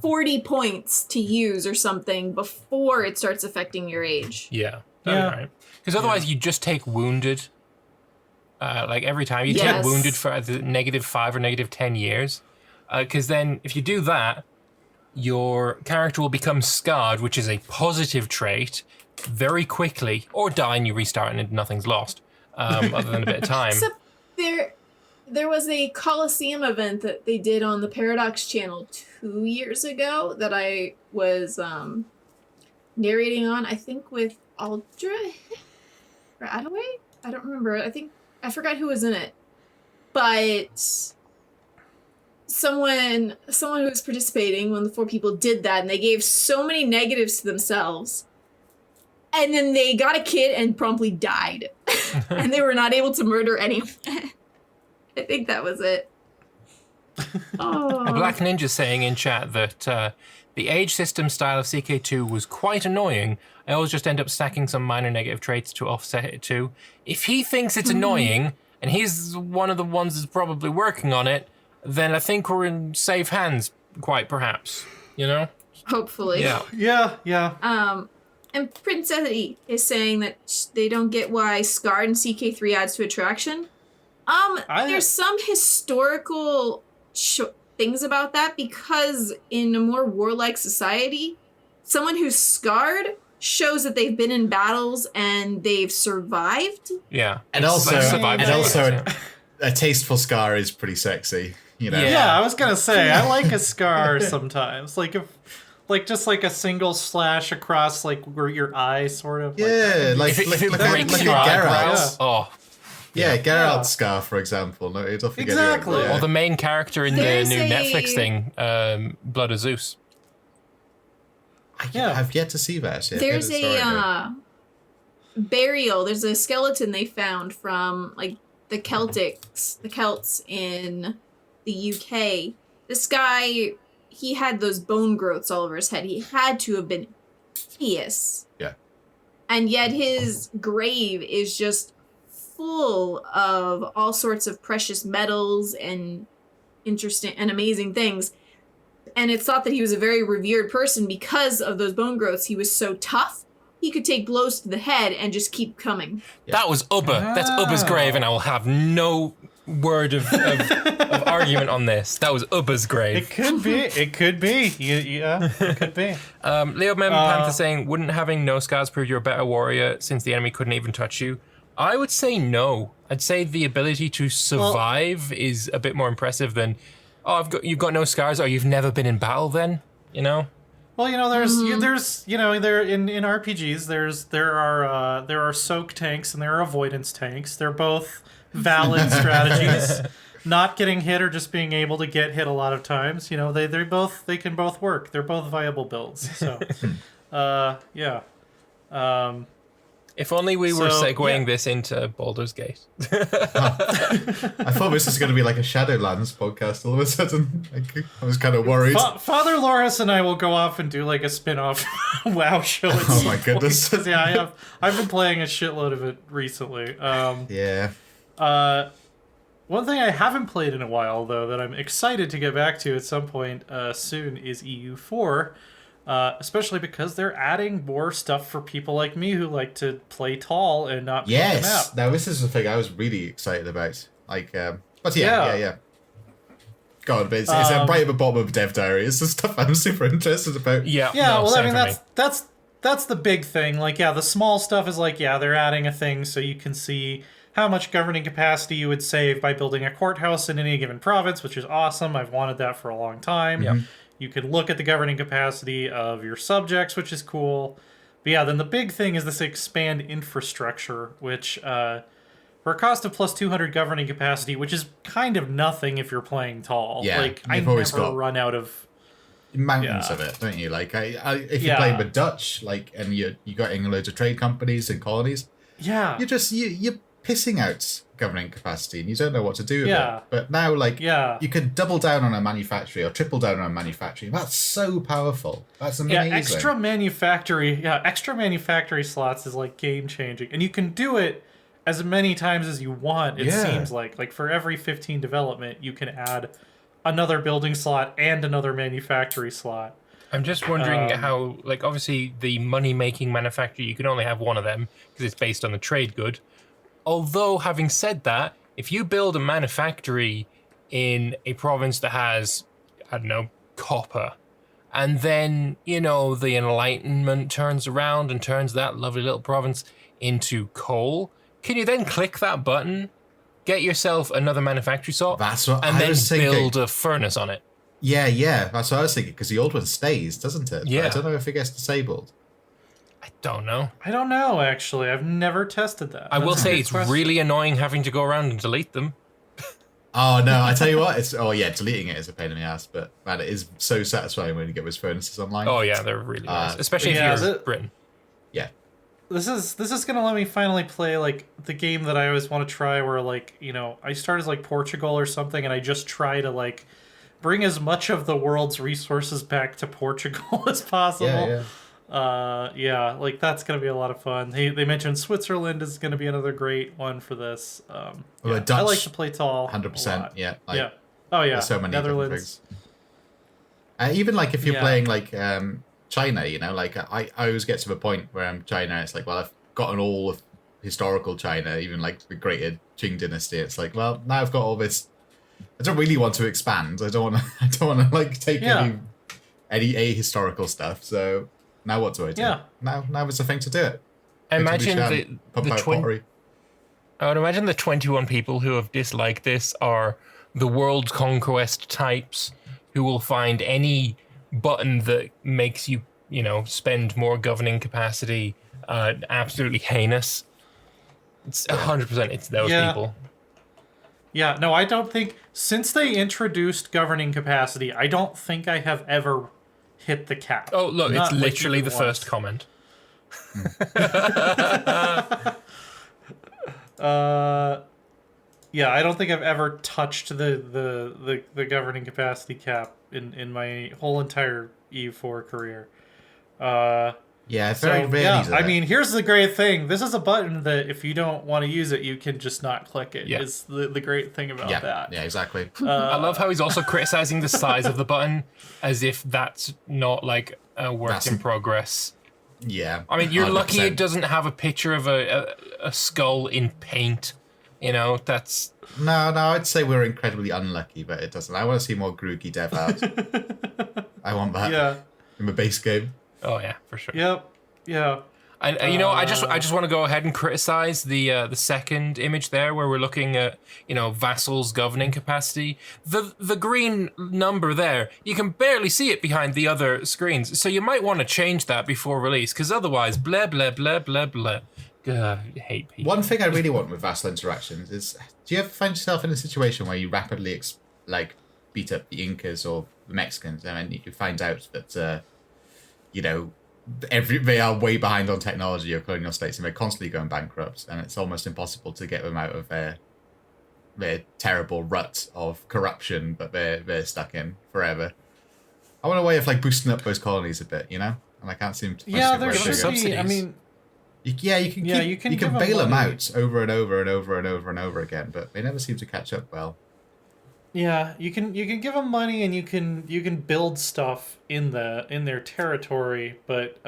40 points to use or something before it starts affecting your age. Yeah. Right. Because otherwise you just take wounded. Every time you take wounded for either -5 or -10 years. Because then if you do that, your character will become scarred, which is a positive trait, very quickly, or die and you restart and nothing's lost, other than a bit of time. Except there was a Coliseum event that they did on the Paradox channel 2 years ago that I was narrating on, I think with Aldra or Adaway? I don't remember. I forgot who was in it. But someone who was participating, one of the 4 people, did that, and they gave so many negatives to themselves. And then they got a kid and promptly died. And they were not able to murder anyone. I think that was it. A Black Ninja saying in chat that the age system style of CK2 was quite annoying. I always just end up stacking some minor negative traits to offset it too. If he thinks it's annoying, and he's one of the ones that's probably working on it, then I think we're in safe hands, quite perhaps. Hopefully. Yeah. And Prince Eddie is saying that they don't get why Scarred and CK3 adds to attraction. There's some historical things about that, because in a more warlike society, someone who's scarred shows that they've been in battles and they've survived. Yeah. And also a tasteful scar is pretty sexy, Yeah, I was gonna say, I like a scar sometimes. Just a single slash across where your eye sort of. Yeah, if it breaks your eyebrows. Oh. Yeah, Geralt's scar, for example. No, don't forget exactly. Or the main character in the new Netflix thing, Blood of Zeus. I've yet to see that. There's a burial. There's a skeleton they found from the Celts in the UK. This guy, he had those bone growths all over his head. He had to have been hideous. Yeah. And yet his grave is just full of all sorts of precious metals and interesting and amazing things. And it's thought that he was a very revered person because of those bone growths. He was so tough, he could take blows to the head and just keep coming. Yeah. That was Ubba. That's Ubba's grave, and I will have no word of argument on this. That was Ubba's grave. It could be. It could be. Yeah, it could be. Leo Mem Panther saying, wouldn't having no scars prove you're a better warrior since the enemy couldn't even touch you? I would say no. I'd say the ability to survive is a bit more impressive than, you've got no scars, or you've never been in battle then, Well, there's there in RPGs there are soak tanks and there are avoidance tanks. They're both valid strategies. not getting hit or just being able to get hit a lot of times. You know, they can both work. They're both viable builds. So, yeah. If only we were segueing this into Baldur's Gate. I thought this was going to be like a Shadowlands podcast all of a sudden. I was kind of worried. Father Loris and I will go off and do like a spin-off WoW show. Oh my goodness. Yeah, I've been playing a shitload of it recently. Yeah. One thing I haven't played in a while, though, that I'm excited to get back to at some point soon is EU4. Especially because they're adding more stuff for people like me who like to play tall and not pick the map. Now this is the thing I was really excited about. Like, but yeah. God, but it's right at the bottom of Dev Diary. It's the stuff I'm super interested about. Yeah. Well, I mean, that's the big thing. Like, the small stuff is like, they're adding a thing so you can see how much governing capacity you would save by building a courthouse in any given province, which is awesome. I've wanted that for a long time. Yep. You can look at the governing capacity of your subjects, which is cool. But then the big thing is this expand infrastructure, which for a cost of plus 200 governing capacity, which is kind of nothing if you're playing tall. Yeah, like I never run out of mountains of it, don't you? Like if you're playing with Dutch, like, and you got in loads of trade companies and colonies, you're pissing out governing capacity and you don't know what to do with it. But now, like, you can double down on a manufactory or triple down on a manufacturing. That's so powerful. That's amazing. Extra manufactory slots is like game changing, and you can do it as many times as you want. It seems like for every 15 development, you can add another building slot and another manufactory slot. I'm just wondering how, like, obviously the money-making manufacturer, you can only have one of them because it's based on the trade good. Although, having said that, if you build a manufactory in a province that has, I don't know, copper, and then, you know, the Enlightenment turns around and turns that lovely little province into coal, can you then click that button, get yourself another manufactory slot, and then build a furnace on it? Yeah, that's what I was thinking, because the old one stays, doesn't it? Yeah. But I don't know if it gets disabled. I don't know. I don't know, actually. I've never tested that. I will say it's really annoying having to go around and delete them. Oh, no, I tell you what. Deleting it is a pain in the ass, but man, it is so satisfying when you get those furnaces online. Oh, yeah, they're really nice. Especially if you're in Britain. Yeah. This is going to let me finally play, like, the game that I always want to try where, like, you know, I start as, like, Portugal or something, and I just try to, like, bring as much of the world's resources back to Portugal as possible. Like that's gonna be a lot of fun. They mentioned Switzerland is gonna be another great one for this. Dutch, I like to play tall. 100%. Yeah. Like, Oh yeah. There's so many Netherlands. Even like if you're playing like China, you know, like I always get to the point where I'm China. It's like, well, I've gotten all of historical China, even like the Greater Qing Dynasty. It's like, well, now I've got all this. I don't really want to expand. I don't want to like take any historical stuff. So now what do I do? Yeah. Now is the thing to do it. Imagine I would imagine the 21 people who have disliked this are the world conquest types who will find any button that makes you, you know, spend more governing capacity absolutely heinous. It's 100%. It's those people. Yeah, no, I don't think... Since they introduced governing capacity, I don't think I have ever hit the cap. Oh, look, it's literally the first comment. Yeah, I don't think I've ever touched the governing capacity cap in my whole entire EU4 career. Very rarely. I mean, here's the great thing. This is a button that if you don't want to use it, you can just not click it. Yeah. Is the great thing about that. Yeah, exactly. I love how he's also criticizing the size of the button as if that's not like a work in progress. Yeah. I mean, you're 100%. lucky it doesn't have a picture of a skull in paint. You know, that's... No, I'd say we're incredibly unlucky, but it doesn't. I want to see more Groogy dev art. I want that in the base game. Oh, yeah, for sure. Yep. Yeah. And you know, I just want to go ahead and criticize the second image there, where we're looking at, you know, vassals governing capacity. The green number there, you can barely see it behind the other screens. So you might want to change that before release, because otherwise, blah blah blah blah blah, I hate people. One thing I really want with vassal interactions is, do you ever find yourself in a situation where you rapidly beat up the Incas or the Mexicans, and then you find out that they are way behind on technology or colonial states, and they're constantly going bankrupt, and it's almost impossible to get them out of their terrible rut of corruption that they're stuck in forever. I want a way of boosting up those colonies a bit, and I can't seem to. There should be. I mean, you can bail them out over and over and over and over and over again, but they never seem to catch up well. Yeah, you can give them money and you can build stuff in their territory, but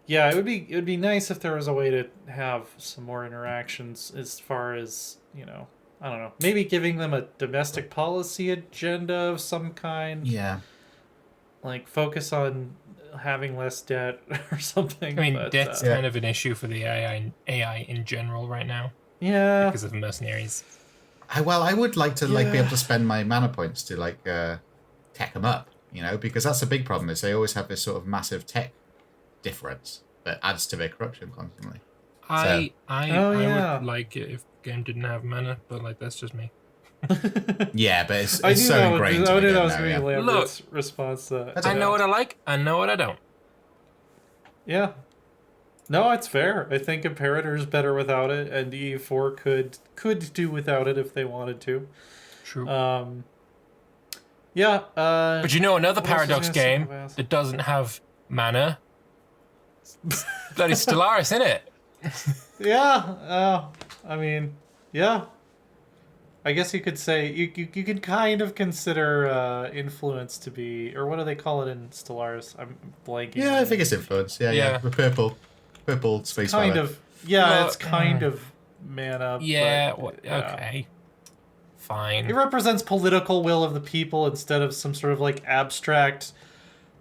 it would be nice if there was a way to have some more interactions as far as, I don't know, maybe giving them a domestic policy agenda of some kind. Yeah. Focus on having less debt or something. I mean, debt's kind of an issue for the AI in general right now. Yeah. Because of mercenaries. I would like to be able to spend my mana points to tech them up, because that's a big problem. Is they always have this sort of massive tech difference that adds to their corruption constantly. I would like it if the game didn't have mana, but that's just me. Yeah, but it's so ingrained. I knew that was going to be Lambert's response to that. I know what I like, I know what I don't. Yeah. No, it's fair. I think Imperator's better without it, and EU4 could do without it if they wanted to. True. Yeah. But another Paradox game that doesn't have mana? Bloody Stellaris, innit? Yeah. I mean, yeah. I guess you could say you could kind of consider influence to be, or what do they call it in Stellaris? I'm blanking. Yeah, I think it's influence. Yeah. The purple space. Kind of. Yeah, it's kind of mana. Yeah. But, okay. Fine. It represents political will of the people instead of some sort of abstract,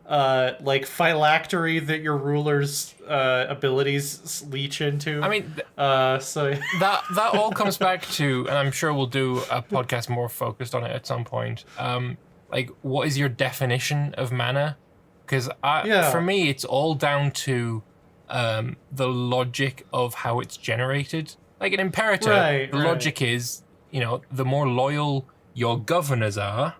phylactery that your ruler's abilities leech into. I mean, so that all comes back to, and I'm sure we'll do a podcast more focused on it at some point. What is your definition of mana? Because for me, it's all down to the logic of how it's generated. Like an Imperator, the logic is, the more loyal your governors are,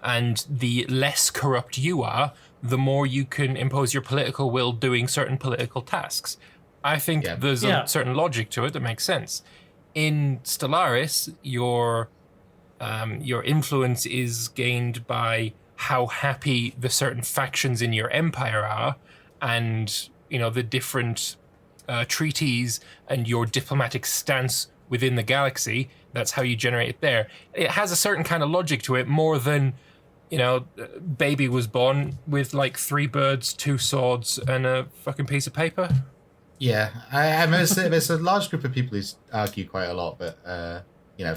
and the less corrupt you are, the more you can impose your political will doing certain political tasks. I think there's a certain logic to it that makes sense. In Stellaris, your influence is gained by how happy the certain factions in your empire are, and the different treaties and your diplomatic stance within the galaxy. That's how you generate it there. It has a certain kind of logic to it, more than baby was born with 3 birds, 2 swords, and a fucking piece of paper. Yeah, I mean, there's a large group of people who argue quite a lot that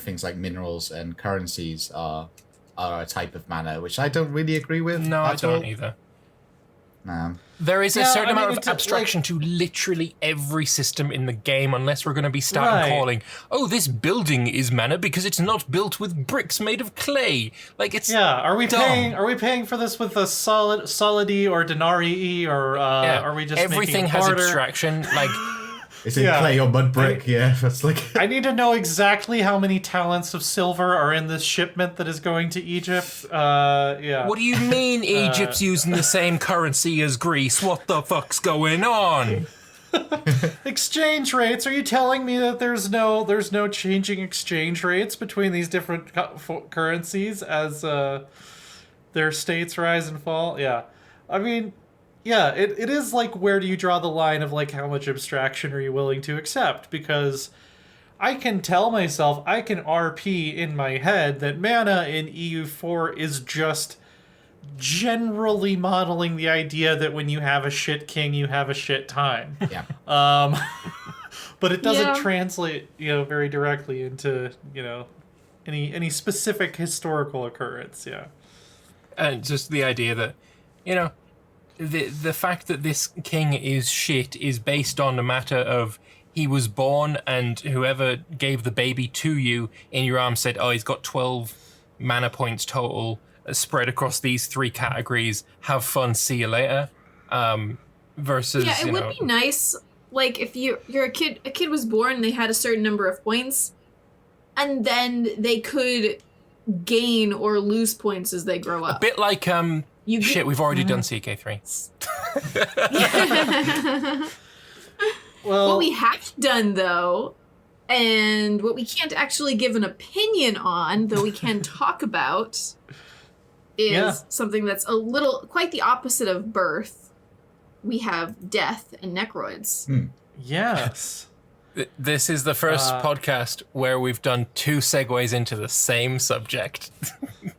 things like minerals and currencies are a type of mana, which I don't really agree with. No, I don't either. There is a certain amount of abstraction to literally every system in the game, unless we're going to be starting calling, this building is mana because it's not built with bricks made of clay. It's Are we dumb. Are we paying for this with a solidi or denarii, or are we just everything making has harder? Abstraction? It's in clay or mud brick, that's I need to know exactly how many talents of silver are in this shipment that is going to Egypt. What do you mean Egypt's using the same currency as Greece? What the fuck's going on? Exchange rates? Are you telling me that there's no changing exchange rates between these different currencies as their states rise and fall? Yeah. I mean, yeah, it is where do you draw the line of how much abstraction are you willing to accept? Because I can tell myself, I can RP in my head that mana in EU4 is just generally modeling the idea that when you have a shit king, you have a shit time. Yeah. But it doesn't translate, very directly into, any specific historical occurrence. Yeah. And just the idea that, the fact that this king is shit is based on a matter of he was born and whoever gave the baby to you in your arms said, he's got 12 mana points total spread across these 3 categories. Have fun. See you later. Versus, it would be nice like if you're a kid was born and they had a certain number of points, and then they could gain or lose points as they grow up. A bit like we've already done CK3. Well, what we have done though, and what we can't actually give an opinion on, though we can talk about, is something that's quite the opposite of birth. We have death and Necroids. Yes. This is the first podcast where we've done 2 segues into the same subject.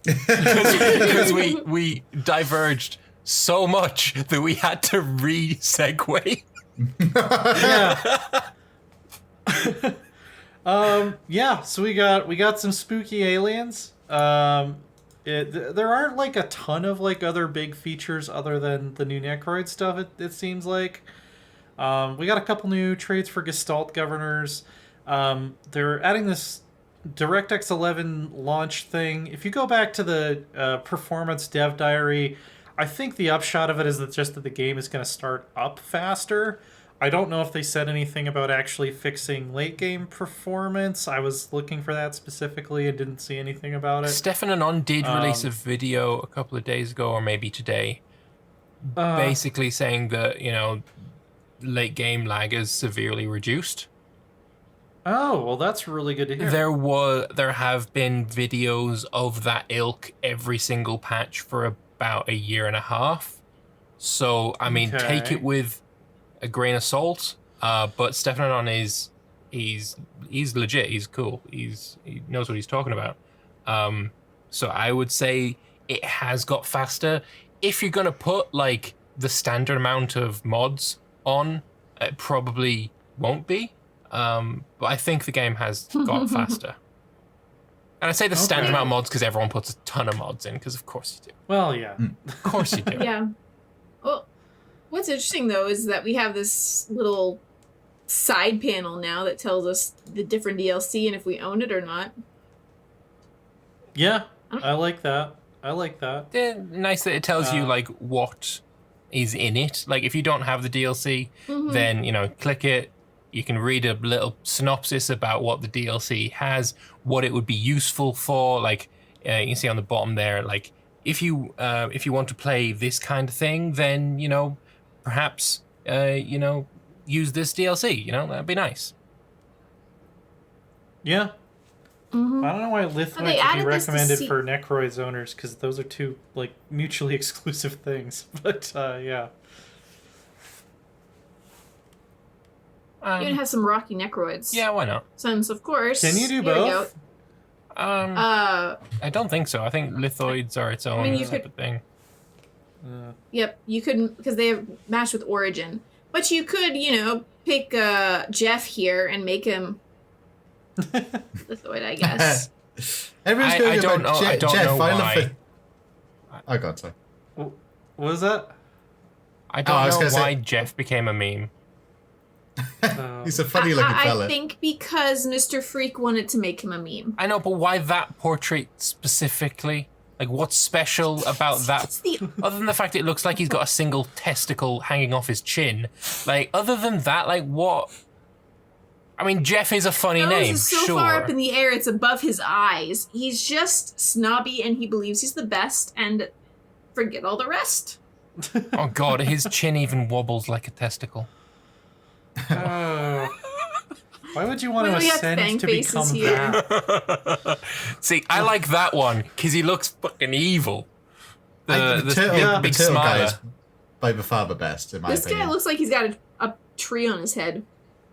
because we diverged so much that we had to re-segue. So we got some spooky aliens. There aren't like a ton of like other big features other than the new Necroid stuff, it seems like. We got a couple new traits for Gestalt governors. They're adding this DirectX 11 launch thing. If you go back to the performance dev diary, I think the upshot of it is that the game is going to start up faster. I don't know if they said anything about actually fixing late game performance. I was looking for that specifically and didn't see anything about it. Stefan Anon did release a video a couple of days ago, or maybe today, basically saying that, late game lag is severely reduced. Oh, well, that's really good to hear. There have been videos of that ilk every single patch for about a year and a half. So, I mean, take it with a grain of salt. But Stefan Anon he's legit. He's cool. He knows what he's talking about. So I would say it has got faster. If you're gonna put like the standard amount of mods on, it probably won't be. But I think the game has got faster. And I say the standard amount of mods because everyone puts a ton of mods in, because of course you do. Well, yeah. Of course you do. Yeah. Well, what's interesting though is that we have this little side panel now that tells us the different DLC and if we own it or not. Yeah, I like that. Yeah, nice that it tells you like what is in it. Like if you don't have the DLC, then click it. You can read a little synopsis about what the DLC has, what it would be useful for. Like you can see on the bottom there, like if you want to play this kind of thing, then perhaps use this DLC. That'd be nice. Yeah. Mm-hmm. I don't know why Lithoid would be recommended for Necroids owners, because those are two like mutually exclusive things. But yeah. You can have some rocky Necroids. Yeah, why not? Since of course. Can you do both? I don't think so. I think Lithoids are its own separate thing. Yep, you couldn't, because they have matched with Origin. But you could, pick Jeff here and make him Lithoid, I guess. Everyone's going about I don't Jeff, know why. Oh god, sorry. What was that? I don't know why Jeff became a meme. He's a funny looking fella. I think because Mr. Freak wanted to make him a meme. I know, but why that portrait specifically? Like, what's special about that? Other than the fact it looks like he's got a single testicle hanging off his chin. Like, other than that, like, what? I mean, Jeff is a funny name, is so far up in the air, it's above his eyes. He's just snobby and he believes he's the best, and forget all the rest. Oh god, his chin even wobbles like a testicle. Why would you want to ascend to become that? See, I like that one because he looks fucking evil. The big turtle guy smile. is by far the best, in my opinion. This guy looks like he's got a tree on his head.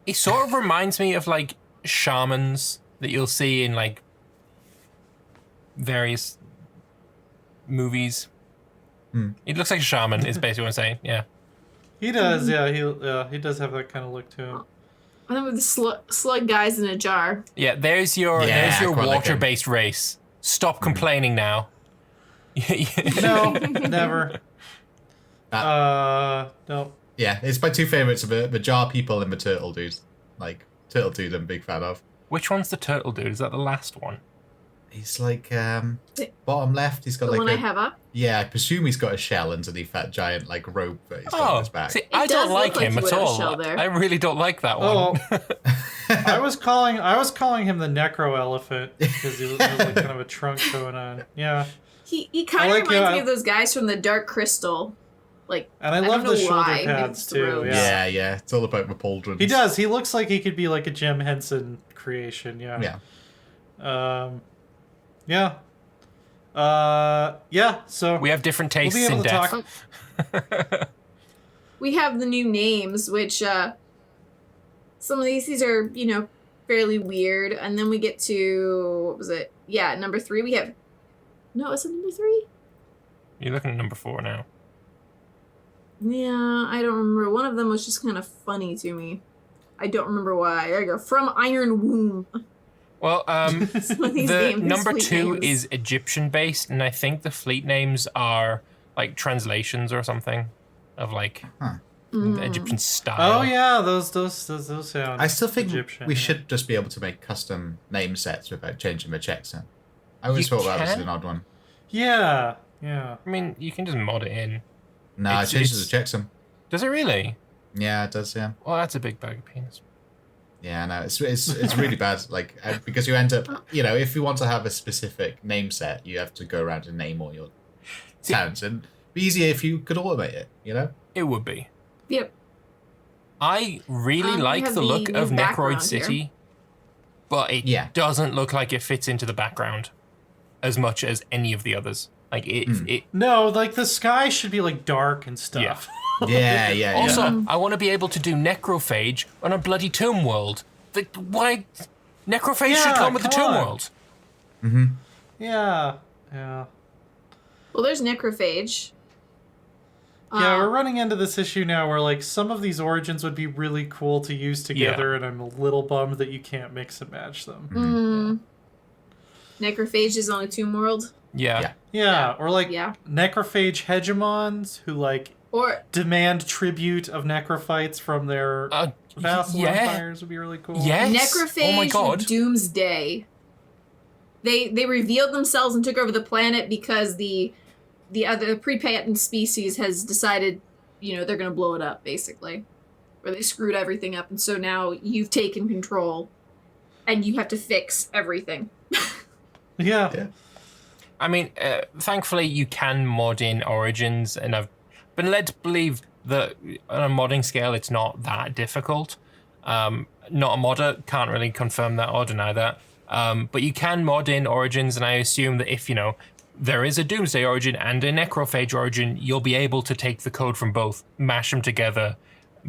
He sort of reminds me of like shamans that you'll see in like various movies. He looks like a shaman, is basically what I'm saying. Yeah. He does, yeah. He does have that kind of look to him. And then with the slug guys in a jar. Yeah, there's your water-based race. Stop complaining now. No, never. No. Yeah, it's my two favorites of it: the jar people and the turtle dude. Like turtle dude, I'm a big fan of. Which one's the turtle dude? Is that the last one? He's like bottom left. He's got The like one I have up? Yeah, I presume he's got a shell underneath that giant like rope that he's got on his back. See, I don't like him at all. I really don't like that one. I was calling him the necro elephant because he was like kind of a trunk going on. Yeah. He kind of reminds me of those guys from the Dark Crystal. Like, and I love the shoulder why. pads too. Yeah. It's all about the pauldrons. He does. He looks like he could be like a Jim Henson creation. Yeah. So we have different tastes in death. We have the new names, which some of these are, fairly weird. And then we get to, what was it? Yeah, number 3. We have, no, is it number 3? You're looking at number 4 now. Yeah, I don't remember. One of them was just kind of funny to me. I don't remember why. There you go. From Iron Womb. Well, the number 2 is Egyptian based, and I think the fleet names are like translations or something of like the Egyptian style. Oh yeah, those sound. I still think Egyptian, we should just be able to make custom name sets without changing the checksum. I always thought that was an odd one. Yeah. I mean, you can just mod it in. No, it changes the checksum. Does it really? Yeah, it does. Yeah. Well, that's a big bag of penis. Yeah, no, it's really bad. Like because you end up, if you want to have a specific name set, you have to go around and name all your towns, and it'd be easier if you could automate it. It would be. Yep. I really like the look of Necroid City, but it doesn't look like it fits into the background as much as any of the others. Like No, like the sky should be like dark and stuff. Yeah. Also, I want to be able to do necrophage on a bloody tomb world. Why? Necrophage should come with the tomb world. Mm-hmm. Yeah. Well, there's necrophage. Yeah, we're running into this issue now where like some of these origins would be really cool to use together, and I'm a little bummed that you can't mix and match them. Necrophage is on a tomb world. Yeah, or like necrophage hegemons who like demand tribute of necrophytes from their vassal empires would be really cool. Yes. Necrophage with Doomsday. They revealed themselves and took over the planet because the other pre-patent species has decided, they're going to blow it up, basically. Or they screwed everything up, and so now you've taken control, and you have to fix everything. Yeah. I mean, thankfully you can mod in Origins, and I've been led to believe that on a modding scale it's not that difficult. Not a modder, can't really confirm that or deny that. But you can mod in Origins, and I assume that if, there is a Doomsday origin and a Necrophage origin, you'll be able to take the code from both, mash them together,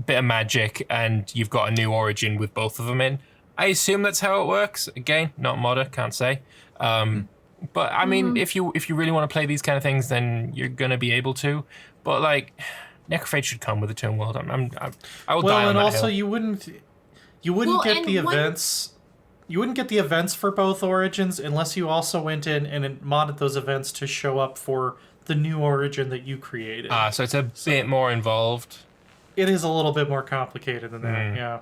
bit of magic, and you've got a new origin with both of them in. I assume that's how it works. Again, not modder, can't say. But I mean, if you really want to play these kind of things, then you're gonna be able to. But like, Necrophage should come with the Tomb World. I will die on that Well, and also hill. you wouldn't get the events. You wouldn't get the events for both origins unless you also went in and modded those events to show up for the new origin that you created. So it's a bit more involved. It is a little bit more complicated than that. Yeah.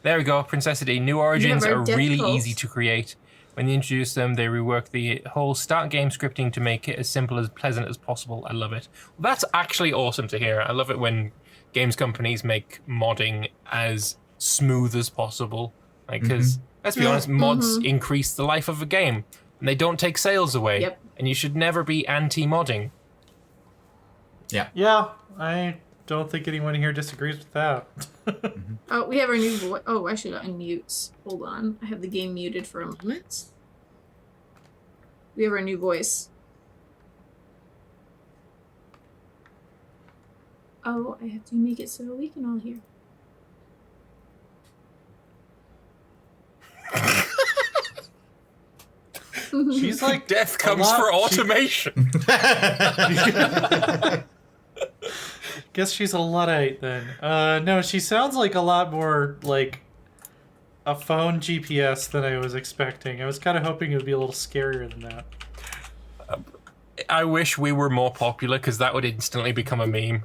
There we go, Princessity. New origins are really easy to create. When you introduce them, they rework the whole start game scripting to make it as simple as pleasant as possible. I love it. Well, that's actually awesome to hear. I love it when games companies make modding as smooth as possible. Like, because let's be honest, mods increase the life of a game, and they don't take sales away. Yep. And you should never be anti-modding. Yeah, I don't think anyone here disagrees with that. Oh, we have our new voice. Oh, I should unmute. Hold on. I have the game muted for a moment. We have our new voice. Oh, I have to make it so we can all hear. She's like, Death comes for automation. Guess she's a Luddite then. No, she sounds like a lot more like a phone GPS than I was expecting. I was kind of hoping it would be a little scarier than that. I wish we were more popular, because that would instantly become a meme.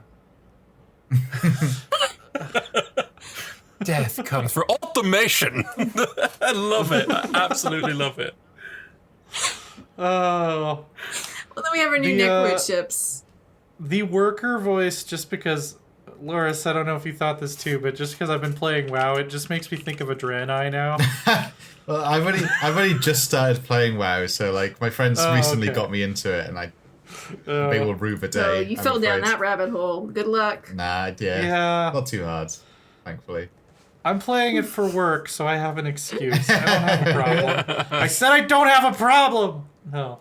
Death comes for automation. I love it. I absolutely love it. Oh. Well, then we have our new Necroid ships. The worker voice, just because, Loris, I don't know if you thought this too, but just because I've been playing WoW, it just makes me think of a Draenei now. Well, I've only just started playing WoW, so like my friends recently got me into it, and they will rue the day. So you fell down that rabbit hole. Good luck. Nah, yeah, not too hard, thankfully. I'm playing it for work, so I have an excuse. I don't have a problem. I said I don't have a problem. No.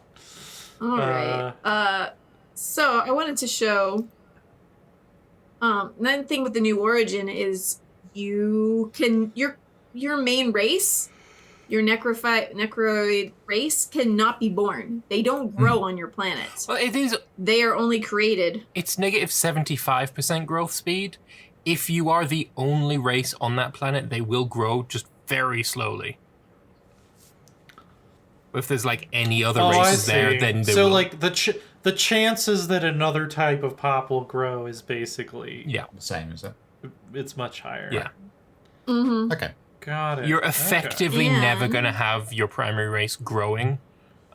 All right. So I wanted to show. Another thing with the new origin is you can your main race, your Necroid race cannot be born. They don't grow on your planet. Well, it is. They are only created. It's negative 75% growth speed. If you are the only race on that planet, they will grow just very slowly. If there's like any other races there, then they will. So like the chances that another type of pop will grow is basically the same, is it? It's much higher. Yeah. Mm-hmm. Okay. Got it. You're effectively never gonna have your primary race growing.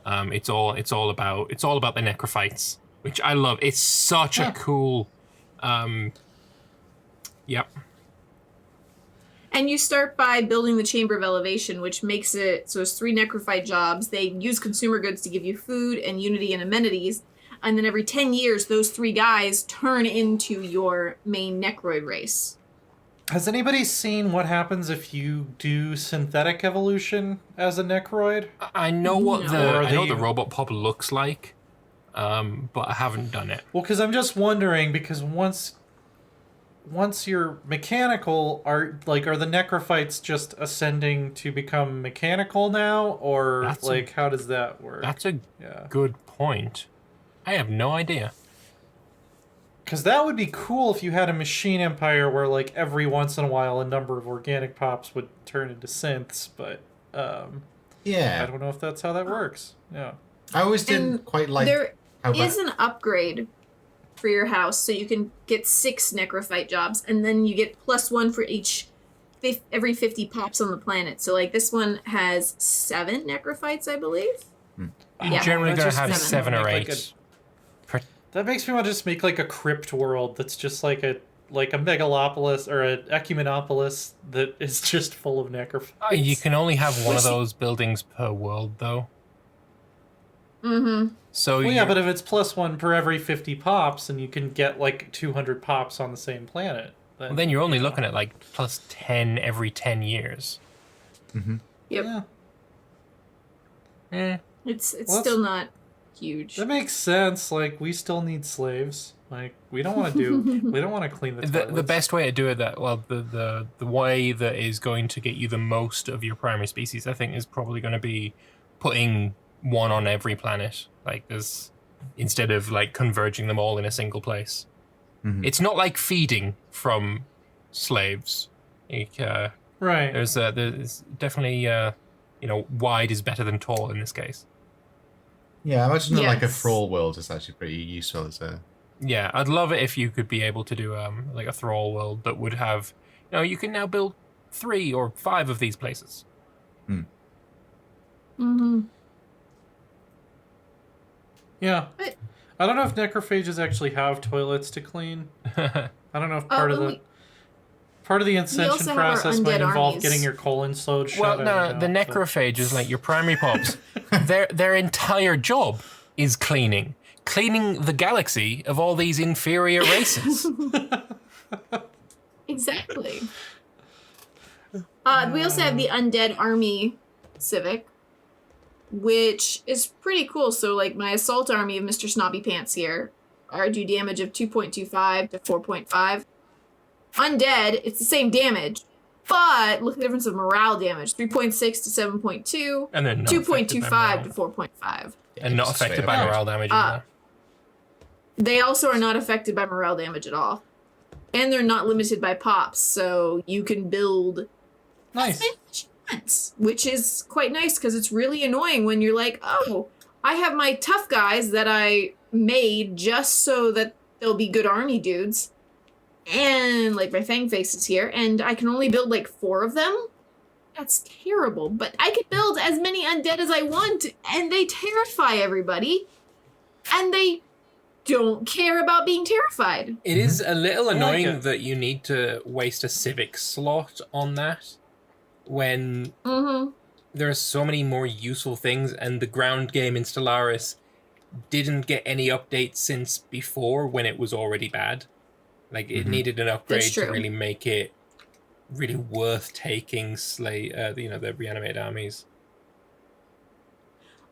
It's all about the necrophytes, which I love. It's such a cool. Yep. And you start by building the Chamber of Elevation, which makes it so it's 3 necrophyte jobs. They use consumer goods to give you food and unity and amenities. And then every 10 years, those 3 guys turn into your main Necroid race. Has anybody seen what happens if you do synthetic evolution as a Necroid? I know what the robot pop looks like, but I haven't done it. Well, because I'm just wondering, because once you're mechanical, are the necrophytes just ascending to become mechanical now, or how does that work? That's a good point. I have no idea. Because that would be cool if you had a machine empire where every once in a while a number of organic pops would turn into synths, but I don't know if that's how that works. Yeah, I always didn't quite like. There is an upgrade for your house, so you can get 6 necrophyte jobs, and then you get +1 for every 50 pops on the planet. So this one has 7 necrophytes, I believe. You're generally going to have 7 or 8. That makes me want to just make a crypt world that's just like a megalopolis or an ecumenopolis that is just full of necrophytes. You can only have one of those buildings per world, though. Mm-hmm. So but if it's +1 per every 50 pops, and you can get 200 pops on the same planet, then you're only looking at +10 every 10 years. Mm-hmm. Yep. Yeah. It's still not huge. That makes sense. We still need slaves. We don't want to clean the toilets. The best way to do it, the way that is going to get you the most of your primary species, I think, is probably going to be putting one on every planet. Instead of converging them all in a single place. Mm-hmm. It's not like feeding from slaves. Right. There's definitely wide is better than tall in this case. Yeah, I imagine a thrall world is actually pretty useful as a. Yeah, I'd love it if you could be able to do a thrall world that would have, you can now build 3 or 5 of these places. Mm-hmm. Yeah. I don't know if necrophages actually have toilets to clean. I don't know if part of the ascension process might involve getting your colon sewed shut. Well, no, the necrophages, your primary pops, their entire job is cleaning the galaxy of all these inferior races. Exactly. We also have the Undead Army Civic, which is pretty cool. So, my assault army of Mr. Snobby Pants here do damage of 2.25 to 4.5. Undead, it's the same damage, but look at the difference of morale damage: 3.6 to 7.2, and then 2.25 to 4.5. And not affected by morale damage either. They also are not affected by morale damage at all. And they're not limited by pops, so you can build which is quite nice, because it's really annoying when you're I have my tough guys that I made just so that they'll be good army dudes, and my Fang Faces here, and I can only build 4 of them. That's terrible. But I can build as many undead as I want, and they terrify everybody. And they don't care about being terrified. It is a little annoying that you need to waste a civic slot on that when there are so many more useful things, and the ground game in Stellaris didn't get any updates since before when it was already bad. Like, it needed an upgrade to really make it really worth taking the reanimated armies.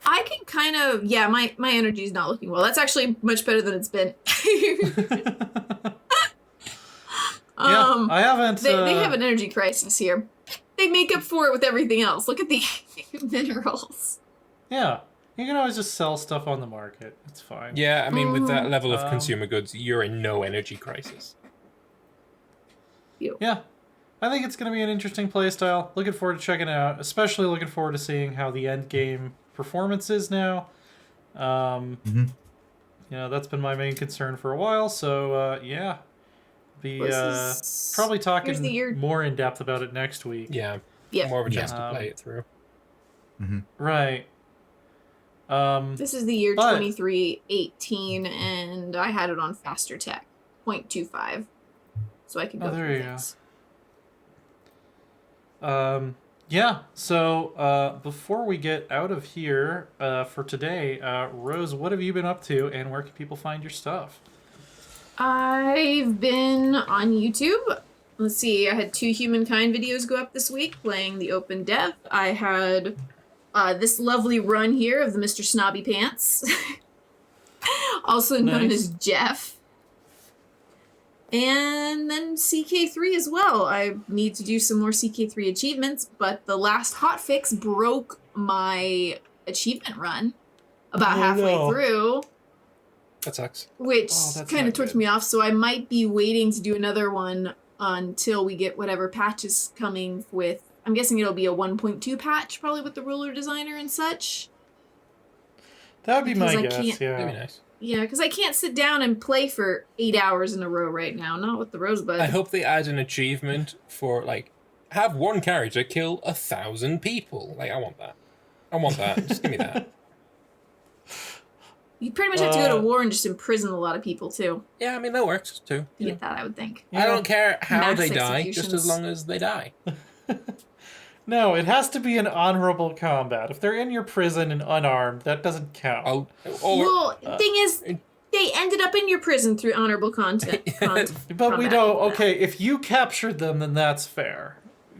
I can kind of, my energy is not looking well. That's actually much better than it's been. I haven't. They have an energy crisis here. They make up for it with everything else. Look at the minerals. Yeah, you can always just sell stuff on the market. It's fine. Yeah, I mean, with that level of consumer goods, you're in no energy crisis. Yeah, I think it's going to be an interesting playstyle. Looking forward to checking it out. Especially looking forward to seeing how the end game performance is now. That's been my main concern for a while. So probably talking more in depth about it next week. Yeah, more of a chance to play it through. Right. This is the year 2318, and I had it on faster tech 0.25, so I can go through things. So before we get out of here for today, Rose, what have you been up to, and where can people find your stuff? I've been on YouTube. Let's see, I had 2 Humankind videos go up this week playing the open dev. I had this lovely run here of the Mr. Snobby Pants, also known as Jeff. And then CK3 as well. I need to do some more CK3 achievements, but the last hotfix broke my achievement run about halfway through. That sucks. Which kind of torqued me off, so I might be waiting to do another one until we get whatever patch is coming with. I'm guessing it'll be a 1.2 patch, probably with the ruler designer and such. That would be my guess, yeah. That'd be nice. Yeah, because I can't sit down and play for 8 hours in a row right now. Not with the Rosebud. I hope they add an achievement for, like, have one character kill 1,000 people. Like, I want that. Just give me that. You pretty much have to go to war and just imprison a lot of people, too. Yeah, I mean, that works, too. To get that, I would think. I don't care how they die, just as long as they die. No, it has to be an honorable combat. If they're in your prison and unarmed, that doesn't count. Thing is, they ended up in your prison through honorable content. But we don't. Okay, if you captured them, then that's fair.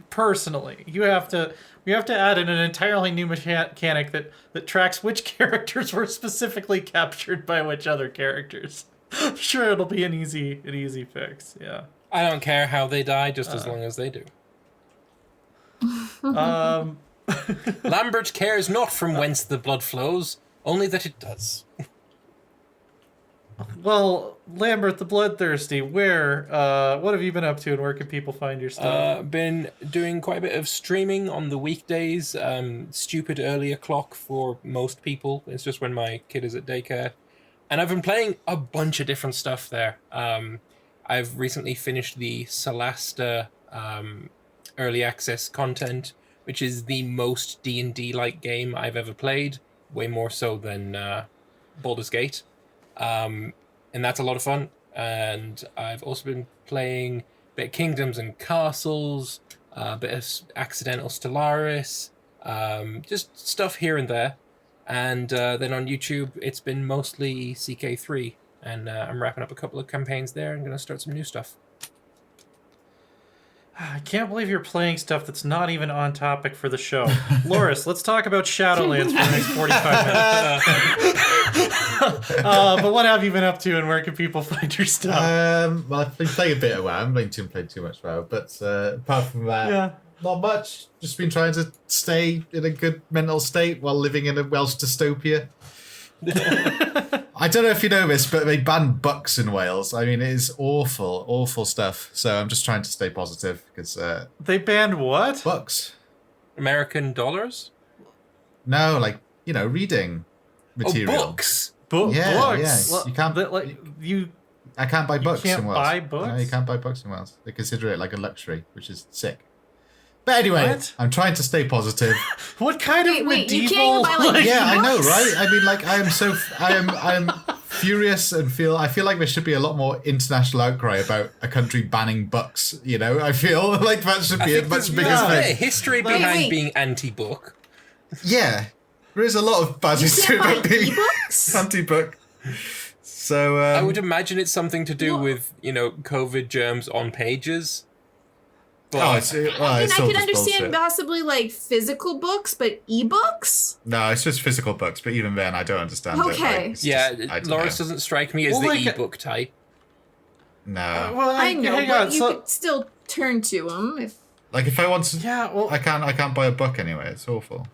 Personally, we have to add in an entirely new mechanic that tracks which characters were specifically captured by which other characters. I'm sure it'll be an easy fix. Yeah. I don't care how they die, just as long as they do. Lambert cares not from whence the blood flows, only that it does. Well, Lambert the Bloodthirsty, what have you been up to, and where can people find your stuff? Been doing quite a bit of streaming on the weekdays. Stupid early o'clock for most people. It's just when my kid is at daycare. And I've been playing a bunch of different stuff there. I've recently finished the Solasta early access content, which is the most D&D-like game I've ever played, way more so than Baldur's Gate. And that's a lot of fun. And I've also been playing a bit of Kingdoms and Castles, a bit of Accidental Stellaris, just stuff here and there. And then on YouTube, it's been mostly CK3. And I'm wrapping up a couple of campaigns there and going to start some new stuff. I can't believe you're playing stuff that's not even on topic for the show. Loris, let's talk about Shadowlands for the next 45 minutes. But what have you been up to, and where can people find your stuff? Well, I've been playing a bit of WoW. I haven't played too much WoW, but apart from that, not much. Just been trying to stay in a good mental state while living in a Welsh dystopia. I don't know if you know this, but they banned bucks in Wales. I mean, it is awful, awful stuff. So I'm just trying to stay positive because... they banned what? Bucks. American dollars? No, reading material. Oh, books? Books? Yeah. Well, you can't... I can't buy books in Wales. You can't buy books? No, you can't buy books in Wales. They consider it like a luxury, which is sick. But anyway, What? I'm trying to stay positive. What kind of Wait, you medieval? can't even buy, like, Yeah, I know, e-books? right? I mean, like, I am furious and I feel like there should be a lot more international outcry about a country banning books. You know, I feel like that should be a much bigger There's a thing. history Wait, behind wait. being anti-book. Yeah, there is a lot of bad You history can't about buy being e-books? anti-book. So I would imagine it's something to do Well- with, COVID germs on pages. But oh, it's I all could just understand bullshit. possibly like physical books, but e-books? No, it's just physical books, but even then, I don't understand it. Okay. Like, it's yeah, just- I don't Loris know. doesn't strike me as Well, the like- ebook type. No, Well, I know, hang but on. you So, could still turn to them if. like if I want to, yeah, well, I can't buy a book anyway. It's awful.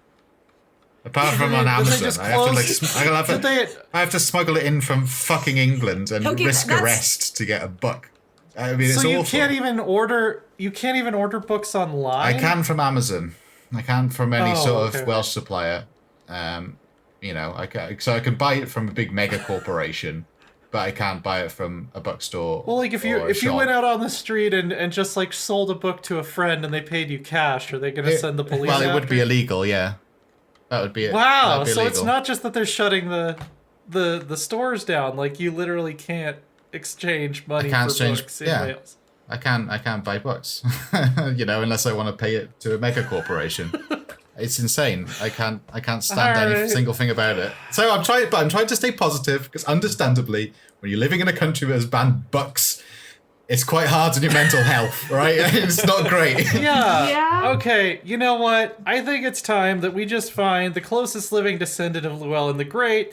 Apart from on Did they Amazon, just I have to like close- I have to smuggle it in from fucking England and Okay, risk that's- arrest to get a book. I mean, it's so you awful. can't even order. You can't even order books online. I can from Amazon. I can from any Oh, sort okay. of Welsh supplier. So I can buy it from a big mega corporation, but I can't buy it from a bookstore. Well, like if you or a shop. went out on the street and just like sold a book to a friend and they paid you cash, are they going to send the police? Well, it would after be you? illegal. Yeah, that would be it. Wow, That'd be so it's illegal. not just that they're shutting the stores down. Like you literally can't exchange money can't for exchange- books in yeah. Wales. I can't buy books, unless I want to pay it to a mega corporation. It's insane. I can't stand any Alright. single thing about it. So I'm trying to stay positive because understandably, when you're living in a country that has banned books, it's quite hard on your mental health, right? It's not great. Yeah. Yeah. Okay, you know what? I think it's time that we just find the closest living descendant of Llewellyn the Great,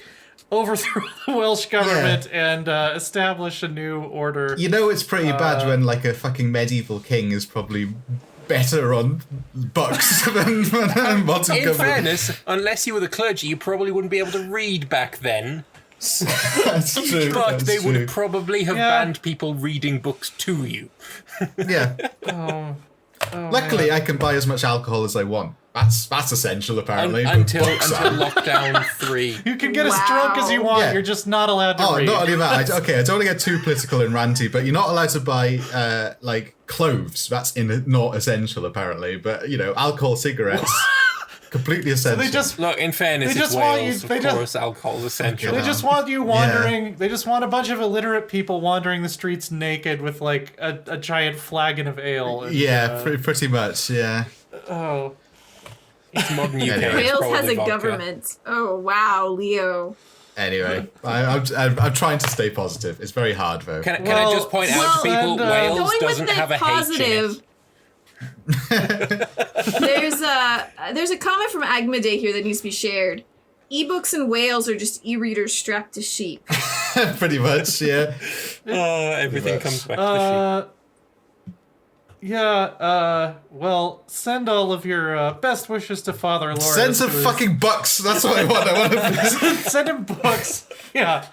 overthrow the Welsh government, and establish a new order. You know it's pretty bad when like a fucking medieval king is probably better on books than a modern In government. fairness, unless you were the clergy, you probably wouldn't be able to read back then. That's true. But that's they true. would probably have Yeah. banned people reading books to you. Yeah. Oh, Luckily, I can buy as much alcohol as I want. That's essential, apparently. but Until books until are- lockdown 3. you can get as drunk as you want. Yeah. You're just not allowed to Oh, read. not only that. I don't want to get too political and ranty, but you're not allowed to buy like clothes. That's not essential, apparently. But alcohol, cigarettes, completely essential. they just Look, in fairness, They it's just want you- Wales, they of just- course, alcohol is essential. They just want you wandering. They just want a bunch of illiterate people wandering the streets naked with like a giant flagon of ale. And, yeah, pretty much. Yeah. Oh, It's modern UK. Anyway. it's Wales has probably a vodka. government. Oh wow, Leo. Anyway, I'm trying to stay positive. It's very hard though. Can I Well, just point out well, to people, and, Wales Going with doesn't the have a H in positive. There's a comment from Agmade here that needs to be shared. Ebooks in Wales are just e-readers strapped to sheep. Pretty much. Yeah. it. Oh, everything comes back to well, send all of your best wishes to Father Lawrence. Send some who is- fucking bucks. That's what I want. I want to. send him books. Yeah.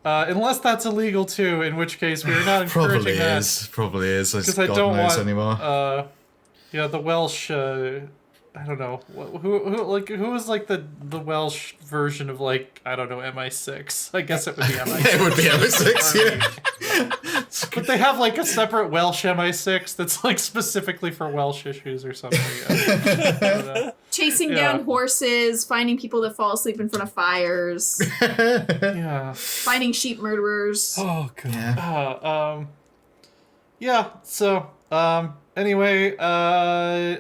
Unless that's illegal too, in which case we're not encouraging Probably that. is. Probably is. Because I God don't knows want anymore. the Welsh. I don't know who is like the Welsh version of like I don't know MI6. I guess it would be MI6. It would be MI6. Yeah. But they have like a separate Welsh MI6 that's like specifically for Welsh issues or something. I don't know. Chasing Yeah. down horses, finding people that fall asleep in front of fires, Yeah. finding sheep murderers. Oh, God. Yeah. So, anyway, I'm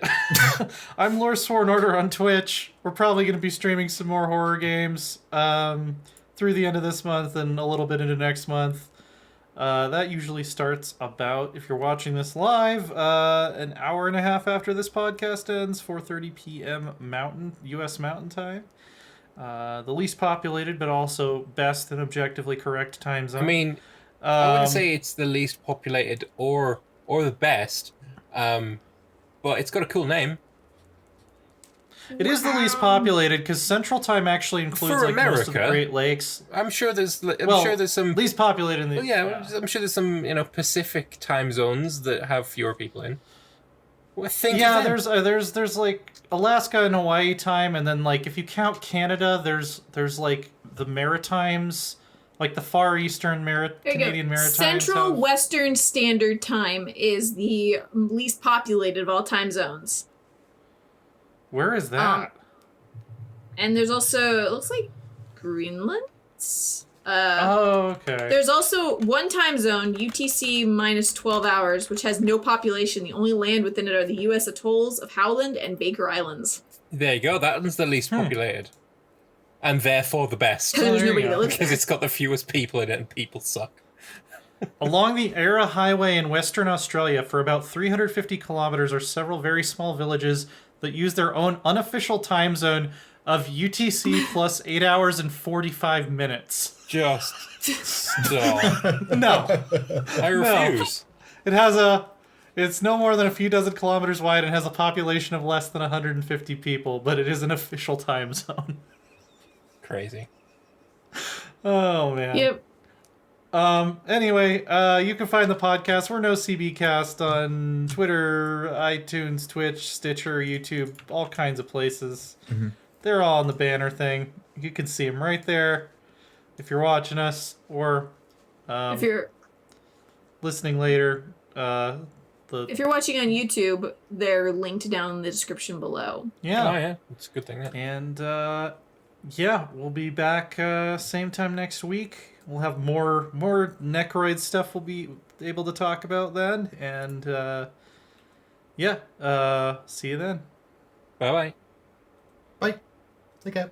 Lord Sworn Order on Twitch. We're probably going to be streaming some more horror games through the end of this month and a little bit into next month. That usually starts about, if you're watching this live, an hour and a half after this podcast ends, 4:30 p.m. U.S. Mountain Time. The least populated, but also best and objectively correct time zone. I mean, I wouldn't say it's the least populated or the best, but it's got a cool name. It is the least populated because Central Time actually includes For like most of the America, Great Lakes. I'm sure there's some. least populated in the. Well, yeah, I'm sure there's some Pacific time zones that have fewer people in. Well, think Yeah, of them. there's like Alaska and Hawaii time, and then like if you count Canada, there's like the Maritimes Like the Far Eastern Canadian Maritime. Central Western Standard Time is the least populated of all time zones. Where is that? And there's also, it looks like Greenland? Okay. There's also one time zone, UTC minus 12 hours, which has no population. The only land within it are the U.S. atolls of Howland and Baker Islands. There you go. That one's the least populated. And therefore the best. Because there's nobody that lives Because there. it's got the fewest people in it and people suck. Along the Ara Highway in Western Australia, for about 350 kilometers, are several very small villages that use their own unofficial time zone of UTC plus 8 hours and 45 minutes. Just stop. No. I refuse. It's no more than a few dozen kilometers wide and has a population of less than 150 people, but it is an official time zone. Crazy. Oh, man. Yep. Anyway, you can find the podcast. We're NoCB Cast on Twitter, iTunes, Twitch, Stitcher, YouTube, all kinds of places. Mm-hmm. They're all on the banner thing. You can see them right there if you're watching us, or If you're listening later. if you're watching on YouTube, they're linked down in the description below. Yeah. Oh, yeah. It's a good thing. And yeah, we'll be back same time next week. We'll have more Necroid stuff we'll be able to talk about then. And yeah, see you then. Bye-bye. Bye. Take care.